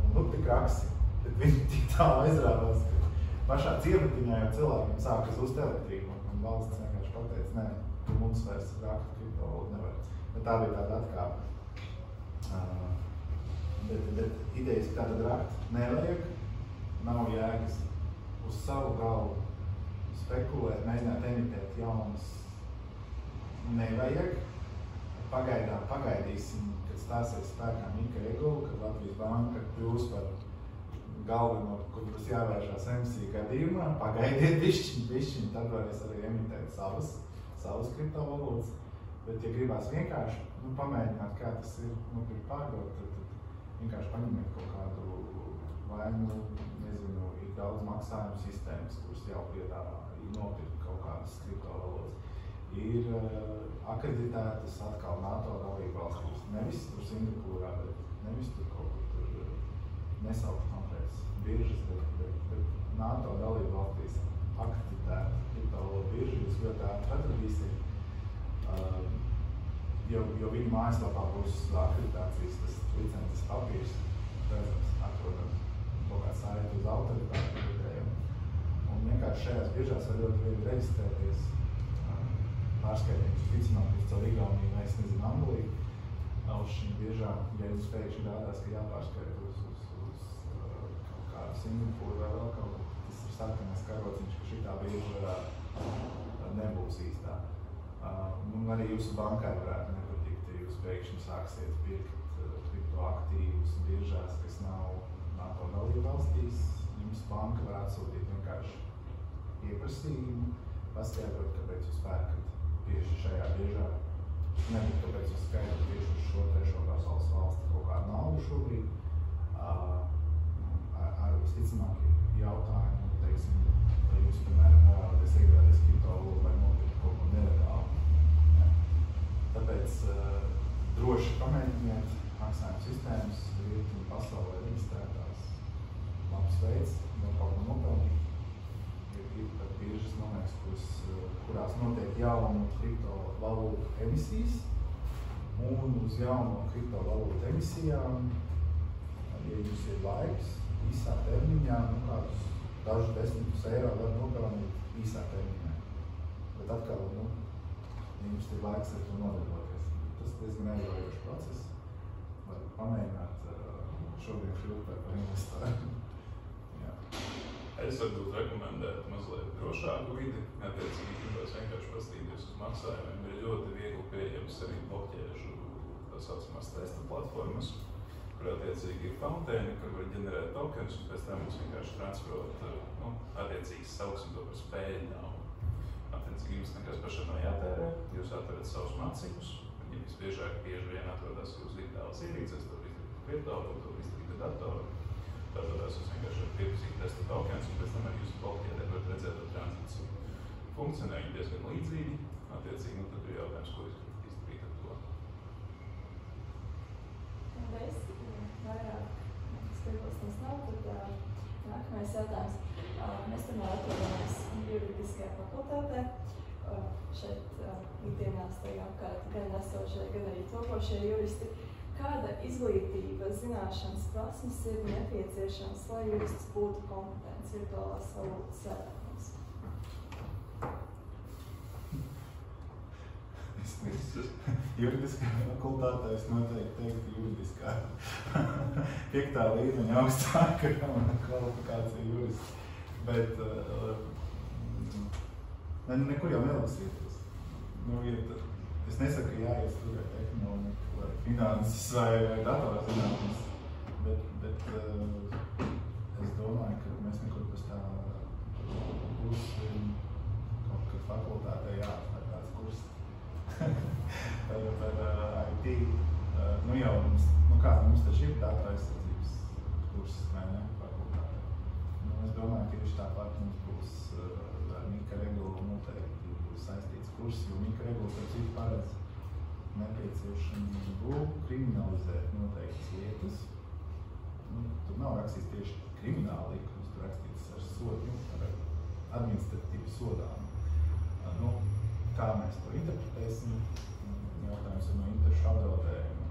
un tik raksi, bet viņi tik tā aizrāvās, ka pašā ciematiņā jau cilvēkiem sākas uz elektrību un valsts vienkārši pateica, nē, mums vairs rakt kriptovalūtu nevar. Bet tā bija tāda atkāpe. Bet idejas tātad rakt nevajag, nav jēgas uz savu galvu spekulēt, mēģināt emitēt jaunas nevajag. Pagaidīsim, kad stāsies spēkā Mika Egula, kad Latvijas banka kļūs par galveno, kur būs jāvēršās emisiju gadījumā. Pagaidiet bišķiņ, tad varēs arī emitēt savas kriptovalūtas. Bet, ja gribās vienkārši pamēģināt, kā tas ir pārdot, tad vienkārši paņemiet kaut kādu nezinu, ir daudz maksājumu sistēmas, kuras jau piedāvā nopirkt kaut kādas kriptovalūtas. Ir akreditētas atkal NATO dalībvalstīs. Nevis tur Singapūrā, bet nevis tur kaut kur tur nesaukt konkrētas biržas, bet NATO dalībvalstīs akreditēta kriptovalūtu birža, jūs ļoti ātri atradīsiet. Jo viņu mājaslapā būs akreditācijas tas licences papīrs, redzams, atrodam kaut kā saiti uz autoritāti vidējiem. Un vienkārši šajās biržās var ļoti viegli reģistrēties, pārskaitījums visticamāk caur Igauniju, vai es nezinu, Angliju, uz šīm biržām, ja jums pēkšņi rādās, ka jāpārskait uz kaut kādu Singapūru vai vēl kaut ko, tas ir sarkanais karociņš, ka šitā birža nebūs īstā. Un arī jūsu bankai varētu nepatikt, ja jūs pēkšņi sāksiet pirkt kriptoaktīvus biržās, kas nav NATO dalībvalstīs. Jums banka var atsūtīt vienkārši pieprasījumu, paskaidrot, kāpēc jūs pērkat tieši šajā biržā. Nebūtu, kāpēc jūs skaidrot tieši uz šo trešo pasaules valsti kaut kādu naudu šobrīd. Ar visticamāk jautājumu, teiksim, vai jūs, piemēram, nevēlaties iegādāties kriptovalūtu vai nopirkt kaut ko nelegālu. Tāpēc droši pamēģiniet maksājumu sistēmas, rietumu pasaulē reģistrētās labs veids, no kaut ko nopelnīt. Ir pat biržas, man liekas, kurās notiek jaunu kriptovalūtu emisijas, un uz jaunu kriptovalūtu emisijām, ja jums ir laiks, īsā termiņā, kādus dažus 10 eiro var nopelnīt īsā termiņā. Bet atkal, ja jums ir laiks ar to nodarboties. Tas diezgan aizraujošs process. Var pamēģināt šodien kļūt par investoru. Es varbūt rekomendētu mazliet drošāku vidi, attiecīgi gribēs vienkārši paskatīties uz maksājumiem. Ir ļoti viegli pieejams arī blokķēžu tā saucamās testa platformas, kur attiecīgi ir fountaini, kur var ģenerēt tokenus un pēc tam jūs vienkārši transferot, attiecīgi sauksim to par spēļu naudu. Attiecīgi jums nekas pašam nav jātērē, jūs atverat savus mācības, viņi visbiežāk bieži vien atrodas jūsu digitālas ierīces, to izdarīt virtuāli, to izdarīt ar datoru. Tātad jūs vienkārši varat pieprasīt testa tokenus un pēc tam arī jūsu blokķēdē varat redzēt to transakciju. Funkcionē viņi diezgan līdzīgi, attiecīgi, tad ir jautājums, ko jūs gribat izdarīt ar to. Paldies. Vairāk piebilstams nav, tad nākamais jautājums. Mēs tomēr atrodamies juridiskajā fakultātē. Šeit ikdienā stāv apkārt gan esošie, gan arī topošie juristi. Kāda izglītība, zināšanas, prasmes ir nepieciešams, lai jurists būtu kompetents virtuālās valūtas jautājumos? Juridiskā fakultātē es noteikti teiktu juridiskā. 5. līmeņa augstākā kvalifikācija jurists. Bet nekur jau nelasīties. Es nesaku, ka jāiet studēt ekonomiku vai finanses vai datorzinātnes, bet es domāju, ka mēs nekur pēc tā būsim kaut kad fakultātē jāatver tāds kurs par IT. Mums taču ir datu aizsardzības kurs, vai ne, fakultātē. Es domāju, ka tieši tāpat mums būs ar Mika regulu noteikti saistīts kurs, jo Mika regula par citu paredz nepieciešamību kriminalizēt noteiktas lietas. Tur nav rakstīts tieši krimināla likums, tur rakstīts ar sodu, ar administratīvu sodām. Kā mēs to interpretēsim, jautājums ir no interešu apdraudējuma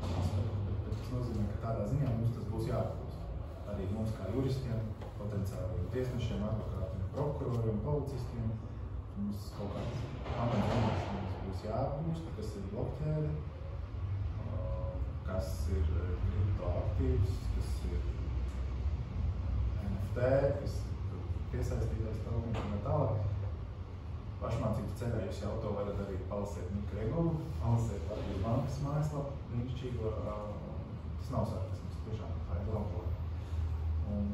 aspekta, bet tas nozīmē, ka tādā ziņā mums tas būs jāapgūst. Arī mums kā juristiem, potenciāliem tiesnešiem, advokātiem, prokuroriem, policistiem, mums kaut kāds pamatzināšanas būs jāapgūst, kas ir blokķēde, kas ir kriptoaktīvs, kas ir NFT, kas ir piesaistītais tokens un tālāk. Pašmācības ceļā jūs jau to varat arī palasēt Mika regulu, palasēt arī bankas mājaslapu, brīnišķīgo, tas nav sarkasms, tiešām tā ir labo. Un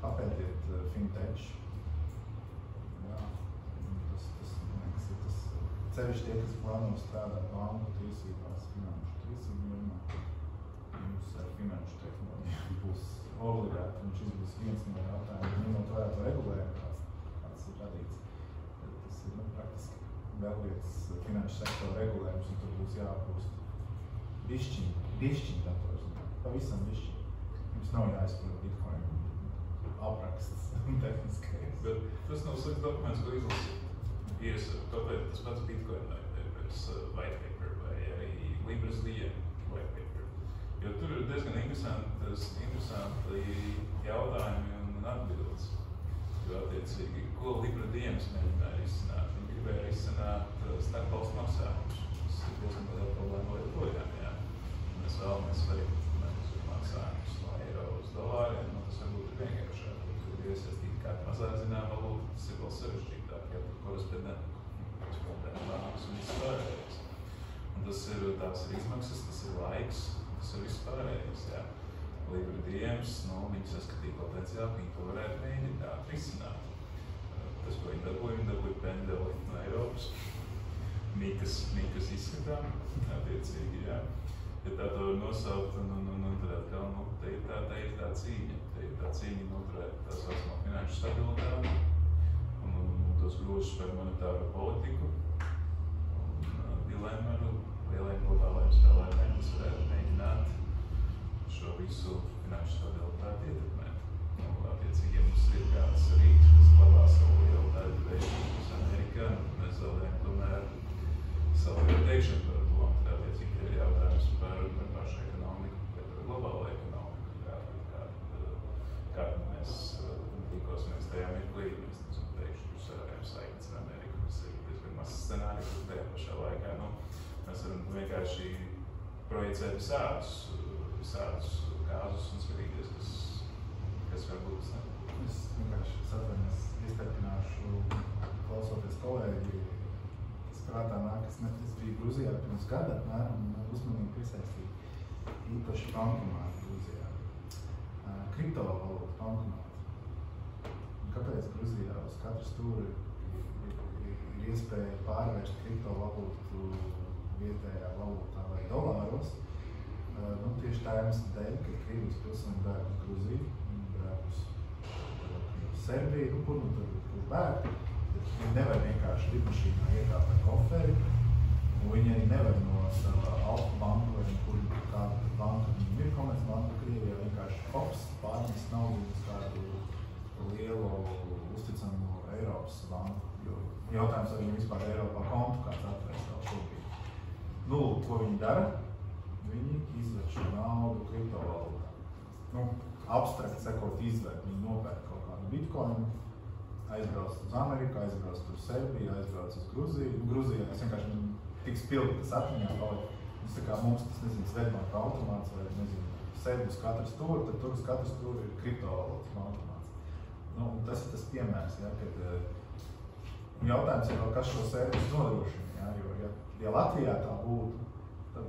papētiet fintech. Jā, tas ceļš tie, kas plāno strādāt banku tiesībās, finanšu tiesību jomā. Jums ar finanšu tehnoloģiju būs obligāti, un šis būs viens no jautājumiem, ņemot vērā to regulējumu, kāds ir radīts. Tas ir praktiski vēl viens finanšu sektora regulējums, un tur būs jāapgūst bišķiņ datorzināt, pavisam bišķiņ. Jums nav jāizprot Bitcoin apraksts tehniskais. Bet tas nav slikts dokuments, ko izlasīt. Iesaku, tāpēc tas pats Bitcoin white paper vai arī Libras Diem white paper. Jo tur ir diezgan interesanti jautājumi un atbildes. Jo attiecīgi, ko Libra Diems mēģināja risināt? Viņi gribēja risināt starpvalstu maksājumus. Tas ir diezgan liela problēma joprojām, jā. Mēs vēlamies veikt maksājumus no eiro uz dolāriem, tas varbūt ir vienkāršāk. Tur ir iesaistīta kāda mazāk zināma valūta, tas ir vēl sarežģītāk, ja tur korespondentu, bankas un viss pārējais. Un tas ir izmaksas, tas ir laiks, tas ir viss pārējais, jā. Libra Diems, viņi saskatīja potenciāli, viņi to varētu mēģināt risināt. Tas, ko viņi dabūja pendeli no Eiropas, Mikas izskatām, attiecīgi, jā. Ja tā to var nosaukt, tad atkal, te ir tā cīņa. Te ir tā cīņa noturēt tā saucamā finanšu stabilitāti un tos grožus par monetāro politiku un dilemmu ar lieliem globālajiem spēlētājiem, kas varētu mēģināt šo visu finanšu stabilitāti ietekmēt. Attiecīgi, ja mums ir kāds rīks, kas glabā savu lielu daļu vērtības uz Amerikā, mēs zaudējam tomēr savu ieteikšanu par to. Attiecīgi, ir jautājums par pašu ekonomiku, par globālo ekonomiku, kā mēs rīkosimies tajā mirklī. Mēs teikšu, jūs varam saiknes ar Ameriku, kas ir diezgan mazs scenārijs, bet tajā pašā laikā mēs varam vienkārši projicēt visādus kāzus un skatīties, kas varbūt tas nebūtu. Es vienkārši Gruzijā pirms gada apmēram uzmanību piesaistīja īpaši bankomāti Gruzijā. Kriptovalūtu bankomāti. Kāpēc Gruzijā uz katru stūri ir iespēja pārvērst kriptovalūtu vietējā valūtā vai dolāros? Tieši tā iemesla dēļ, ka Krievijas pilsoņi bēg uz Gruziju, bēg uz Serbiju, kur bēg. Viņi nevar vienkārši lidmašīnā iekāpt ar koferi, un viņi arī nevar no sava Alfa banka vai kur kāda banka, viņiem ir komercbanka Krievijā, vienkārši hops, pārnest naudu uz kādu lielu, uzticamu Eiropas banku. Jautājums, vai viņi vispār Eiropā kontu kāds atvērs vēl šobrīd. Ko viņi dara? Viņi izved šo naudu kriptovalūtā. Abstrakt sakot, izved, viņi nopērk kaut kādu bitcoinu, aizbrauc uz Ameriku, aizbrauc uz Serbiju, aizbrauc uz Gruziju. Gruzijā es vienkārši tik spilgti tas atmiņā palika. Tas tā kā mums tas, Svetbanka automāts vai, sēd uz katru stūri, tad tur uz katru stūri ir kriptovalūtas automāts. Tas ir tas piemērs, kad jautājums ir vēl, kas šo servisu nodrošina, ja Latvijā tā būtu, tad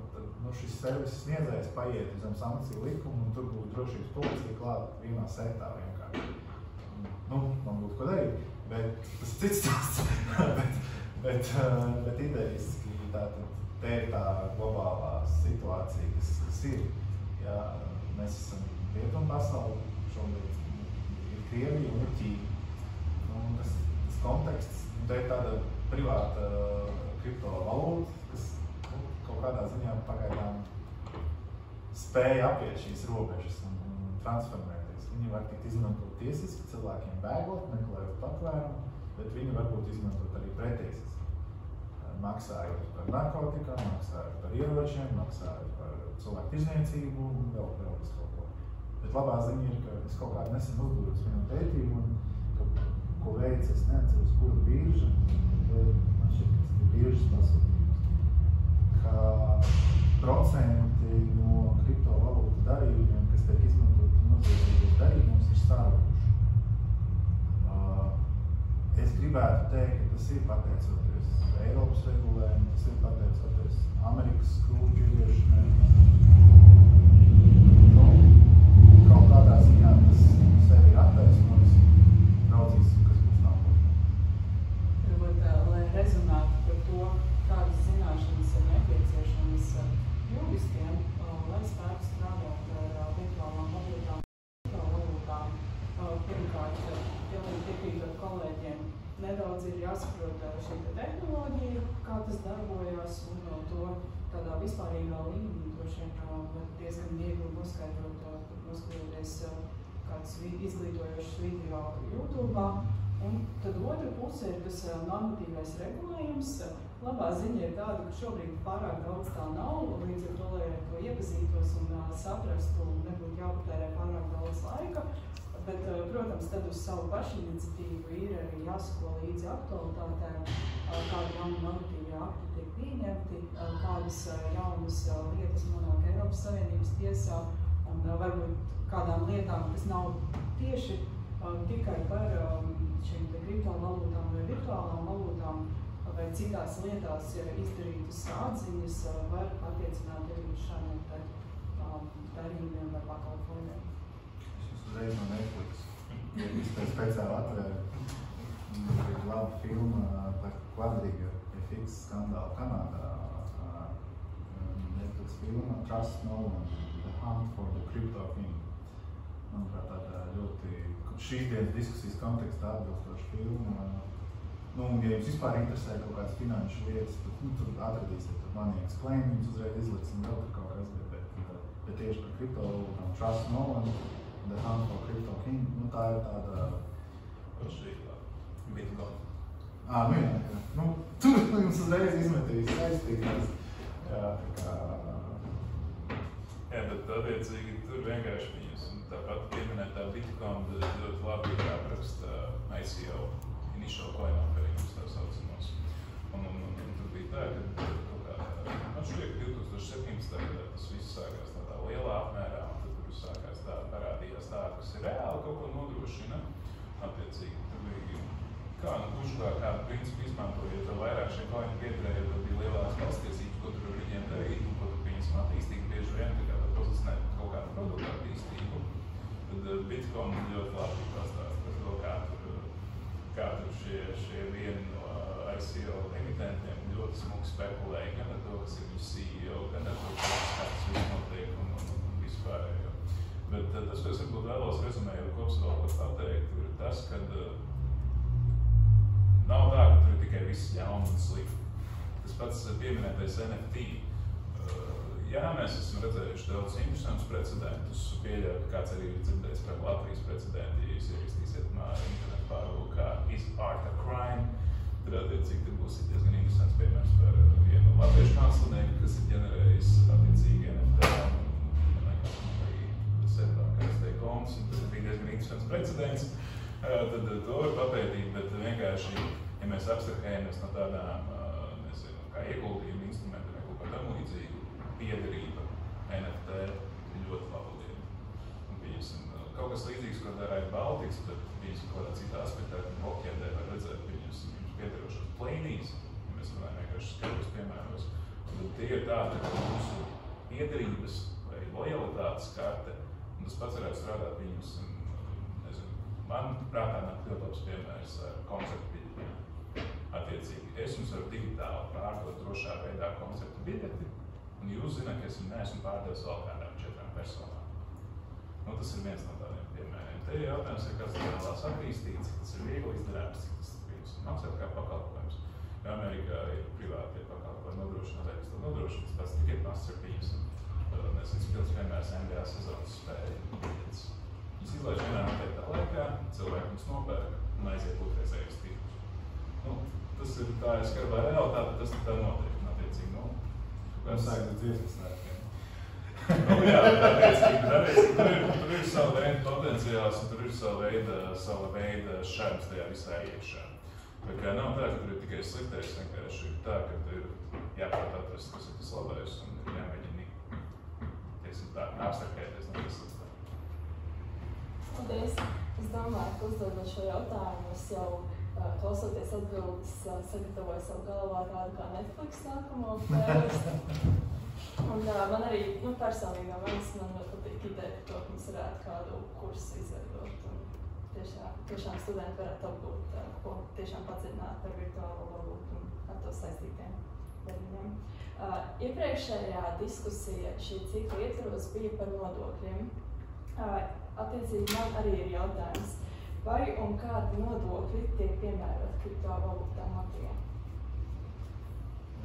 šis servisu sniedzējs paiet zem sankciju likumu un tur būtu drošības policija klāt vienā setā vienkārši. Man būtu ko darīt, bet tas cits stāsts. bet ideiski te ir tā globālā situācija, kas ir. Ja mēs esam rietumu pasauli, šobrīd ir Krievija un ir Ķīna. Tas konteksts, te ir tāda privāta kriptovalūta, kas kaut kādā ziņā pagaidām spēja apiet šīs robežas un transformēties. Viņi var tikt izmantot tiesiski, cilvēkiem bēgot, meklējot patvērumu, bet viņi varbūt izmantot arī pretiesiski. Maksājot par narkotikām, maksājot par ieročiem, maksājot par cilvēku tirzniecību un vēl visu kaut ko. Bet labā ziņa ir, ka es kaut kādu nesen uzdodos vienam pētījumu, ko veic, es neatceros, kura birža, man šķiet, ka tas ir biržas pasūtījums, ka procenti no kriptovalūtu darījumiem, kas tiek izmantot noziedzīgos darījumos, ir stāvoši. Es gribētu teikt, ka tas ir pateicoties Eiropas regulējumu, tas ir pateicoties Amerikas skrūvju ieviešanai. Kaut kādā ziņā tas sevi ir attaisnojis, raudzīsim, kas būs nākotnē. Varbūt, lai rezonētu par to, kādas zināšanas ir nepieciešamas juristiem, lai spētu strādāt ar virtuālām valūtām. Pirmkārt, pilnīgi piekrītot kolēģiem, nedaudz ir jāsaprot šī tehnoloģija, kā tas darbojas, un to tādā vispārīgā līmenī droši vien diezgan viegli noskaidrot, noskatoties kādus izglītojošus video YouTube. Un tad otra puse ir tas normatīvais regulējums. Labā ziņa ir tāda, ka šobrīd pārāk daudz tā nav, līdz ar to, lai ar to iepazītos un saprastu, nebūtu jāpatērē pārāk daudz laika. Bet, protams, tad uz savu pašiniciatīvu ir arī jāsako līdzi aktualitātēm, kādi jauni normatīvi akti tiek pieņemti, kādas jaunas lietas nonāk Eiropas Savienības tiesā, un varbūt kādām lietām, kas nav tieši tikai par šīm kriptovalūtām vai virtuālām valūtām, vai citās lietās izdarītas atziņas, var attiecināt arī uz šādiem darījumiem vai pakalpojumiem. Uzreiz no Netflix. Es te speciāli atvēru. Ir laba filma par Quadriga FX skandālu Kanādā. Netflix filma Trust No One, The Hunt for the Crypto King. Manuprāt, tāda ļoti šīs dienas diskusijas kontekstā atbilstoša filma. Ja jums vispār interesē kaut kādas finanšu lietas, tad tur atradīsiet manīgas klēņus, uzreiz izliksim vēl kaut kas, bet tieši par kriptovalūtām Trust No One, The Hunt for Crypto King, tā ir tāda Pašrīklā. Bitcoin. Jā. Tur jums uzreiz izmetīs saistības. Jā, bet attiecīgi tur vienkārši viņus. Tāpat pieminētā Bitcoin ļoti labi ir jāapraksta ICO, Initial Coin Offering, tā saucamos. Un tur bija tā, ka kaut kā, man šķiet, 2017. gadā tas viss sākās tādā lielā apmērā, un tad tur sākās tā, parādījās tā, kas ir reāli kaut ko nodrošina. Attiecīgi, tur bija kā, kurš kādu principu izmantoja, jo vairāk šie coini piederēja, jo bija lielās valstiesības mehānismu attīstību, bieži vien tā kā pozicionēt kaut kādu produktu attīstību. Tad Bitcoin ļoti labi pastāst par to, kā tur šie vieni no ICO emitentiem ļoti smuki spekulēja gan ar to, kas ir viņu CEO, gan ar to, kas viss notiek un vispārējo. Bet tas, ko es varbūt vēlos rezumējot kopsavilkot pateikt, ir tas, ka nav tā, ka tur ir tikai viss ļauni un slikti. Tas pats pieminētais NFT. Jā, mēs esam redzējuši daudz interesantus precedentus. Pieļauju, ka kāds arī ir dzirdējis par Latvijas precedentu, ja jūs ierakstīsiet internetu pārvaldu, kā is art a crime. Tad attiecīgi te būs diezgan interesants piemērs par vienu latviešu mākslinieku, kas ir ģenerējis attiecīgi NFT un arī Septā Koms, un tas bija diezgan interesants precedents. Tad to var papētīt, bet vienkārši, ja mēs abstrahējamies no tādām, nezinu, kā ieguldījuma instrumentiem vai kaut kā tam līdzīgu, piederība NFT ir ļoti laba lieta. Kaut kas līdzīgs, ko dara Baltics, bet kaut kādā citā aspektā, ka blockchainē var redzēt jums piederošos plainīs, ja mēs runājam vienkārši skaidros piemēros. Tad tie ir tādi, ka mūsu piederības vai lojalitātes karte, un tas pats varētu strādāt viņus, nezinu, man prātā nāk ļoti labs piemērs ar koncertu biļetiem. Attiecīgi, es jums varu digitāli pārdot drošā veidā koncertu biļeti, un jūs zināt, ka es viņu neesmu pārdevis vēl kādām 4 personām. Tas ir viens no tādiem piemēriem. Te jautājums ir, kāds ir vēlās attīstīts, cik tas ir viegli izdarāms, cik tas ir maksāt kā pakalpojums. Ja Amerikā ir privātie pakalpojumi nodrošinātāji, kas to nodrošina, tas pats Ticketmaster ir pieņemsim. Nesinu, spils piemērs NBA sezonas spēļu biļetes. Viņas izlaiž vienā noteiktā laikā, cilvēki mums nopērk un aiziet otrreizējos tirgus. Tas ir tā, ja skarbā realitāte, tas tā notiek. Mums sākt ar dziesmas svētkiem. Jā, tāpēc tur ir sava veida potenciāls un tur ir sava veida šarms tajā visā iekšā. Tā kā nav tā, ka tur ir tikai sliktais, vienkārši ir tā, ka tur ir jāprāt atrast, kas ir tas labais un ir jāmēģina, teiksim tā, abstrahēties no tas sliktā. Paldies! Es domāju, ka uzdodot šo jautājumu, es jau klausoties atbildes, sagatavoju savu galvā tādu kā Netflix nākamo playlistu. Un man arī, personīgi no manis, man ļoti patīk ideja par to, ka mums varētu kādu kursu izveidot. Un tiešām studenti varētu apgūt, ko tiešām padziļināt par virtuālo valūtu un ar to saistītiem darījumiem. Iepriekšējā diskusija šī cikla ietvaros bija par nodokļiem. Attiecīgi man arī ir jautājums. Vai un kādi nodokļi tiek piemēroti kriptovalūtām Latvijā?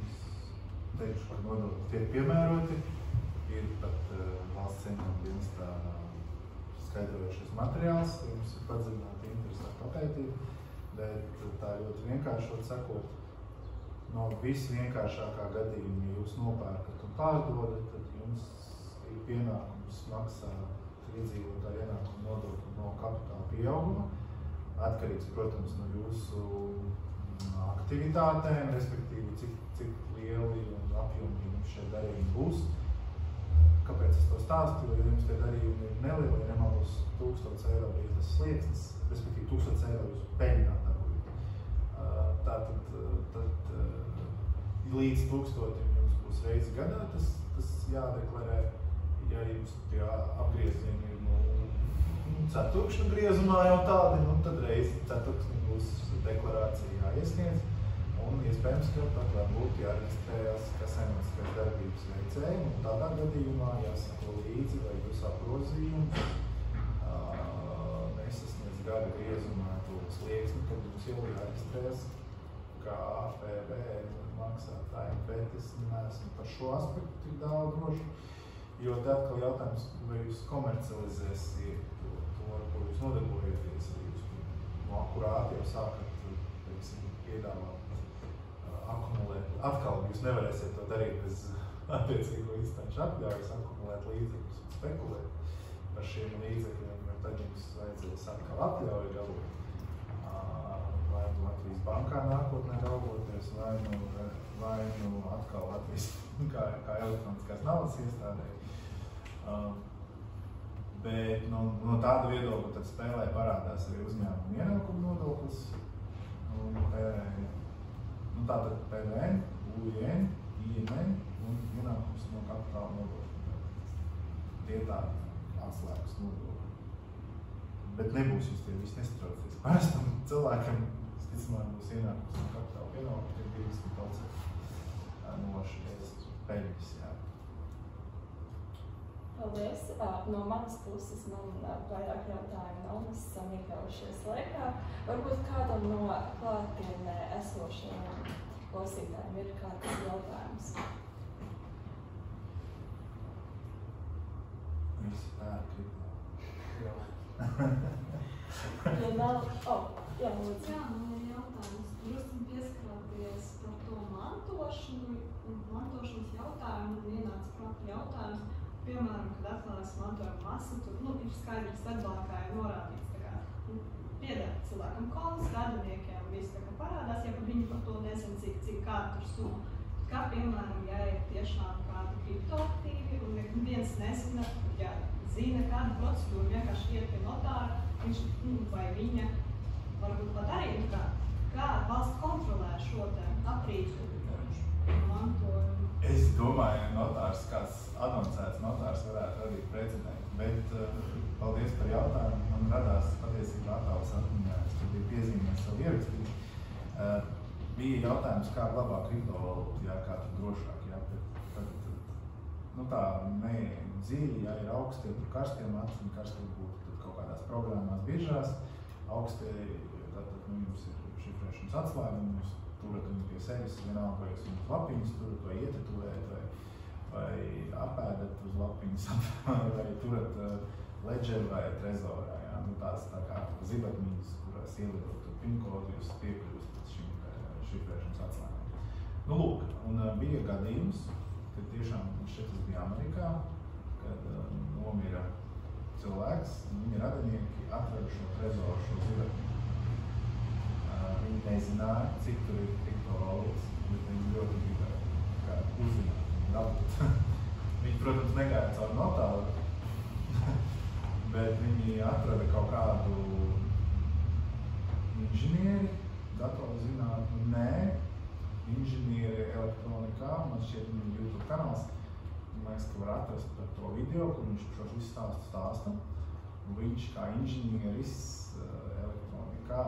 Es teikšu, ka nodokļi tiek piemēroti. Ir pat valsts ieņēmuma dienestā skaidrojušies materiāls, jums ir padziļināti interesanti papētīt, bet tā ļoti vienkāršot sakot, no visvienkāršākā gadījuma, ja jūs nopērkat un pārdodat, tad jums ir pienākums maksāt iedzīvotāju ienākumu nodokli no kapitāla pieauguma. Atkarīgs, protams, no jūsu aktivitātēm, respektīvi, cik lieli un apjomīgi jums šie darījumi būs. Kāpēc es to stāstu? Jo jums tie darījumi ir nelieli, ja nemaldos 1000 eiro ir tas slieksnis, respektīvi 1000 eiro jūs peļņāt dabūjat. Tātad līdz 1000 jums būs reizi gadā, tas jādeklarē. Ja jums tie apgriezieni ir ceturkšņu griezumā jau tādi, tad reizi ceturkšņi būs deklarācija jāiesniedz. Un iespējams, ka pat varbūt jāreģistrējas kā saimnieciskās darbības veicēji. Un tādā gadījumā jāsako līdzi, vai jūs apgrozījums nesasniedz gada griezumā to slieksni, tad jums jau jāreģistrējas kā APV maksātājiem. Bet es neesmu par šo aspektu tik daudz droši. Jo tad atkal jautājums, vai jūs komercializēsiet to, ar ko jūs nodarbojaties, vai jūs akurāti jau sākat, teiksim, piedāvāt, akumulēt. Atkal jūs nevarēsiet to darīt bez attiecīgo instanču atļaujas, akumulēt līdzekļus un spekulēt par šiem līdzekļiem, jo tad jums vajadzēs atkal atļauju galvot. Vai nu Latvijas bankā nākotnē raugoties, vai nu atkal Latvijas kā elektroniskās naudas iestādē. Bet no tāda viedokļa tad spēlē parādās arī uzņēmuma ienākuma nodoklis un PVN. Tātad PVN, UIN, INN un ienākums no kapitāla nodokļa. Tie tādi atslēgas nodokļi. Bet nebūs jūs tie visi nesatraucies. Parastam cilvēkam, visticamāk, būs ienākums no kapitāla pienākuma, tie 20% no šīs peļņas, jā. Paldies. No manas puses man vairāk jautājumu nav, mēs esam iekļaujušies laikā. Varbūt kādam no klātienē esošajiem klausītājiem ir kāds jautājums. Visi pērk Ja nav... jā, lūdzu. Jā, man ir jautājums. Jūs pieskarāties par to mantošanu un mantošanas jautājumu. Man ienāca prātā jautājums, piemēram, kad atklājas mantojuma masa, tur ir skaidrs sadalkā ir norādīts, tā kā pieder cilvēkam konts, radiniekiem, viss tā kā parādās, ja viņi par to nezin, cik katru summu. Kā, piemēram, ja ir tiešām kādi kriptoaktīvi un neviens nezina, ja zina kādu procedūru, vienkārši iet pie notāra, viņš vai viņa varbūt pat arī, kā valsts kontrolē šo te aprīķu mantojumu. Es domāju, notārs, kāds advancēts notārs varētu radīt precedentu, bet paldies par jautājumu. Man radās patiesībā attēls atmiņā, es tur biju piezīmējis savu ierakstīt. Bija jautājums, kā glabāt kriptovalūtu, jā, kā tur drošāk, jā, tad tā dziļi, jā, ir augstie, tur karstie mati, karstie būtu kaut kādās programmās biržās, augstie, tātad, jums ir šifrēšanas atslēgumi, jūs turat viņu pie sevis, vienalga, vai jūs viņus lapiņas turat, vai ietetuvējat, vai apēdat uz lapiņas, vai turat ledžeri vai trezorā, jā, tās tā kā zibatmīnas, kurās ielidot pinkodu, jūs piekļūstat šim šifrēšanas atslēgām. Lūk, un bija gadījums, kad tiešām, šeit tas bija Amerikā, kad nomira cilvēks, un viņa radinieki atrada šo trezoru, šo zibatmīnu. Viņi nezināja, cik tur ir kriptovalūtas, bet viņi ļoti gribēja uzzināt, dabūt. Viņi, protams, negāja caur notāru, bet viņi atrada kaut kādu inženieri, datorzinātni, inženieri elektronikā, man šķiet viņa YouTube kanāls, man liekas, ka var atrast par to video, kur viņš šo visu stāstu stāsta, un viņš kā inženieris elektronikā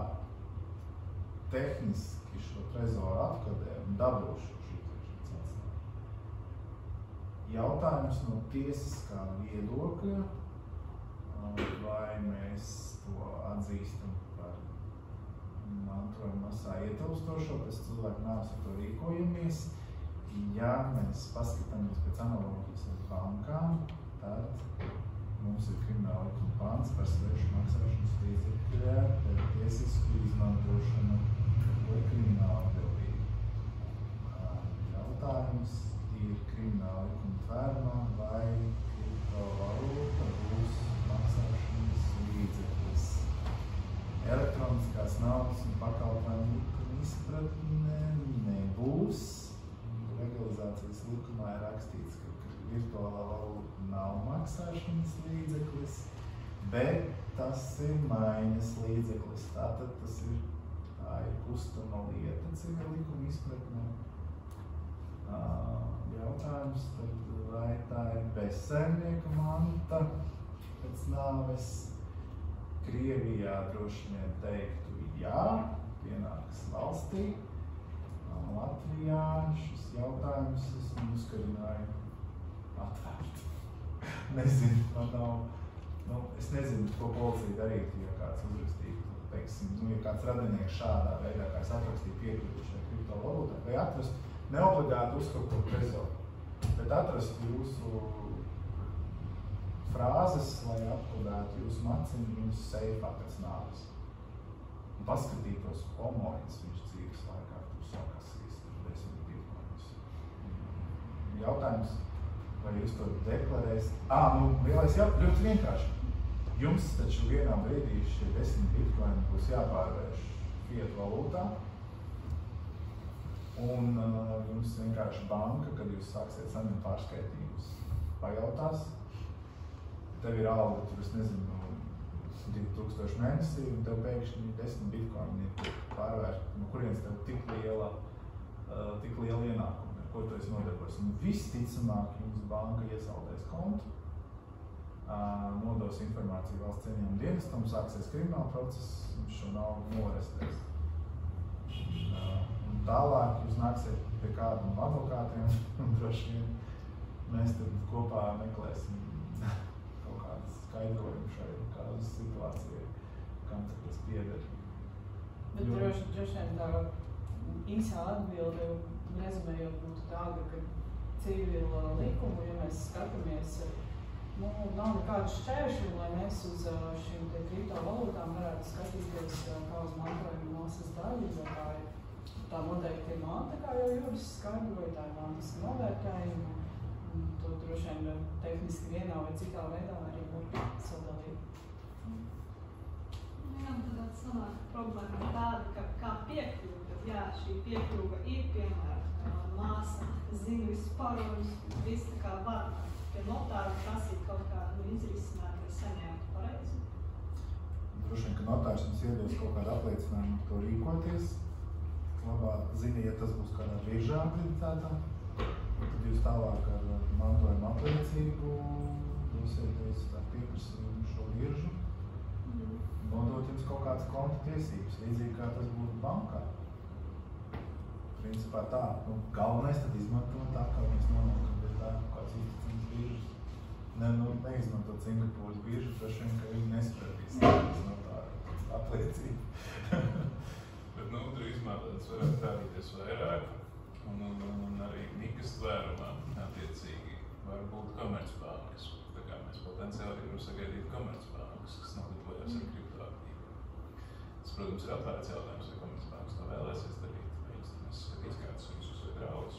tehniski šo trezoru atkodē un dabū šo šifrēšanas atslēgu. Jautājums no tiesiskā viedokļa, vai mēs to atzīstam par mantojuma masā ietilpstošo, pēc cilvēku nāves ar to rīkojamies. Ja mēs paskatāmies pēc analoģijas ar bankām, tad mums ir krimināla likuma pants par svešu maksāšanas līdzekļu par tiesisku izmantošanu vai krimināla atbildību. Jautājums ir krimināla likuma tvērumā, vai kriptovalūta būs maksāšanas līdzeklis. Elektroniskās naudas un pakalpojumu likuma izpratne nebūs. Legalizācijas likumā ir rakstīts, ka virtuālā valūta nav maksāšanas līdzeklis, bet tas ir maiņas līdzeklis. Tātad tā ir kustama lieta civil likuma izpratnē. Jautājums tad, vai tā ir bezsaimnieka manta pēc nāves? Krievijā droši vien teiktu jā, pienākas valstī. Latvijā šis jautājums es uzkarināju atvērt. Nezinu, man nav, es nezinu, ko policija darītu, ja kāds uzrakstītu, teiksim, ja kāds radinieks šādā veidā, kā es atrakstīju piekļuvi šai kriptovalūtai, vai atrast, neobligāti uzkopot trezoru, bet atrast jūsu frāzes, lai apkodētu jūsu maciņu jūsu seifā pēc nāves. Un paskatītos, homoins viņš dzīves laikā tur sakasīs, tur 10 bitcoinus. Jautājums, vai jūs to deklarēsiet? Lielais ļoti vienkārši. Jums taču vienā brīdī šie 10 bitcoini būs jāpārvērš fiat valūtā. Un jums vienkārši banka, kad jūs sāksiet saņemt pārskaitījumus, pajautās. Tev ir alga, tur es nezinu, 2000 mēnesī, un tev pēkšņi 10 bitcoini ir pārvērst, no kurienes tev tik liela ienākuma ir. ko tu esi nodarbojies. Un visticamāk jums banka iesaldēs kontu, nodos informāciju valsts cienījuma dienestam, sāksies krimināla process, viņš šo naudu norestēs. Un tālāk jūs nāksiet pie kāda no advokātiem, un droši vien mēs tad kopā meklēsim kaut kādas skaidrojumu šai kādas situācijai, kam tas pieder. Bet droši vien tā īsā atbilde, rezumējot, būtu tāda, ka civila likumu, ja mēs skatāmies, nav nekādu šķēršļu, lai mēs uz šīm kriptovalūtām varētu skatīties kā uz mantojuma masas daļu, jo tā noteikti ir manta, kā jau Juris skaidroja, tā ir mantiska novērtējuma, un to droši vien tehniski vienā vai citā veidā arī var sadalīt. Jā, tad sanāk problēma ir tāda, ka kā piekļuva, tad jā, šī piekļuva ir, piemēram, māsa zina visus paroļus, viss tā kā var pie notāra prasīt kaut kādu izrisinājumu, lai saņemtu pareizi. Droši vien, ka notārs jums iedos kaut kādu apliecinājumu to rīkoties. Labāk zina, ja tas būs kādā biržā akreditētā, tad jūs tālāk ar mantojuma apliecību dosieties ar pieprasījumu šo biržu. Nodot jums kaut kādas konta tiesības, līdzīgi kā tas būtu bankā. Principā tā, galvenais tad izmantot tā, kā mēs nonākam pie tā, kāds uzticams biržas. Neizmantot Singapūras biržu, droši vien, ka viņi nespētīs notāru apliecību. Bet, drīzumā tāds varētu rādīties vairāk, un arī Nikas tvērumā attiecīgi var būt komercbankas. Tā kā mēs potenciāli varam sagaidīt komercbankas, kas nodarbojas ar kriptoaktīvu. Tas, protams, ir atvērts jautājums, vai komercbankas to vēlēsies darīt, vai viņas skatīs kāds viņus vai draudus.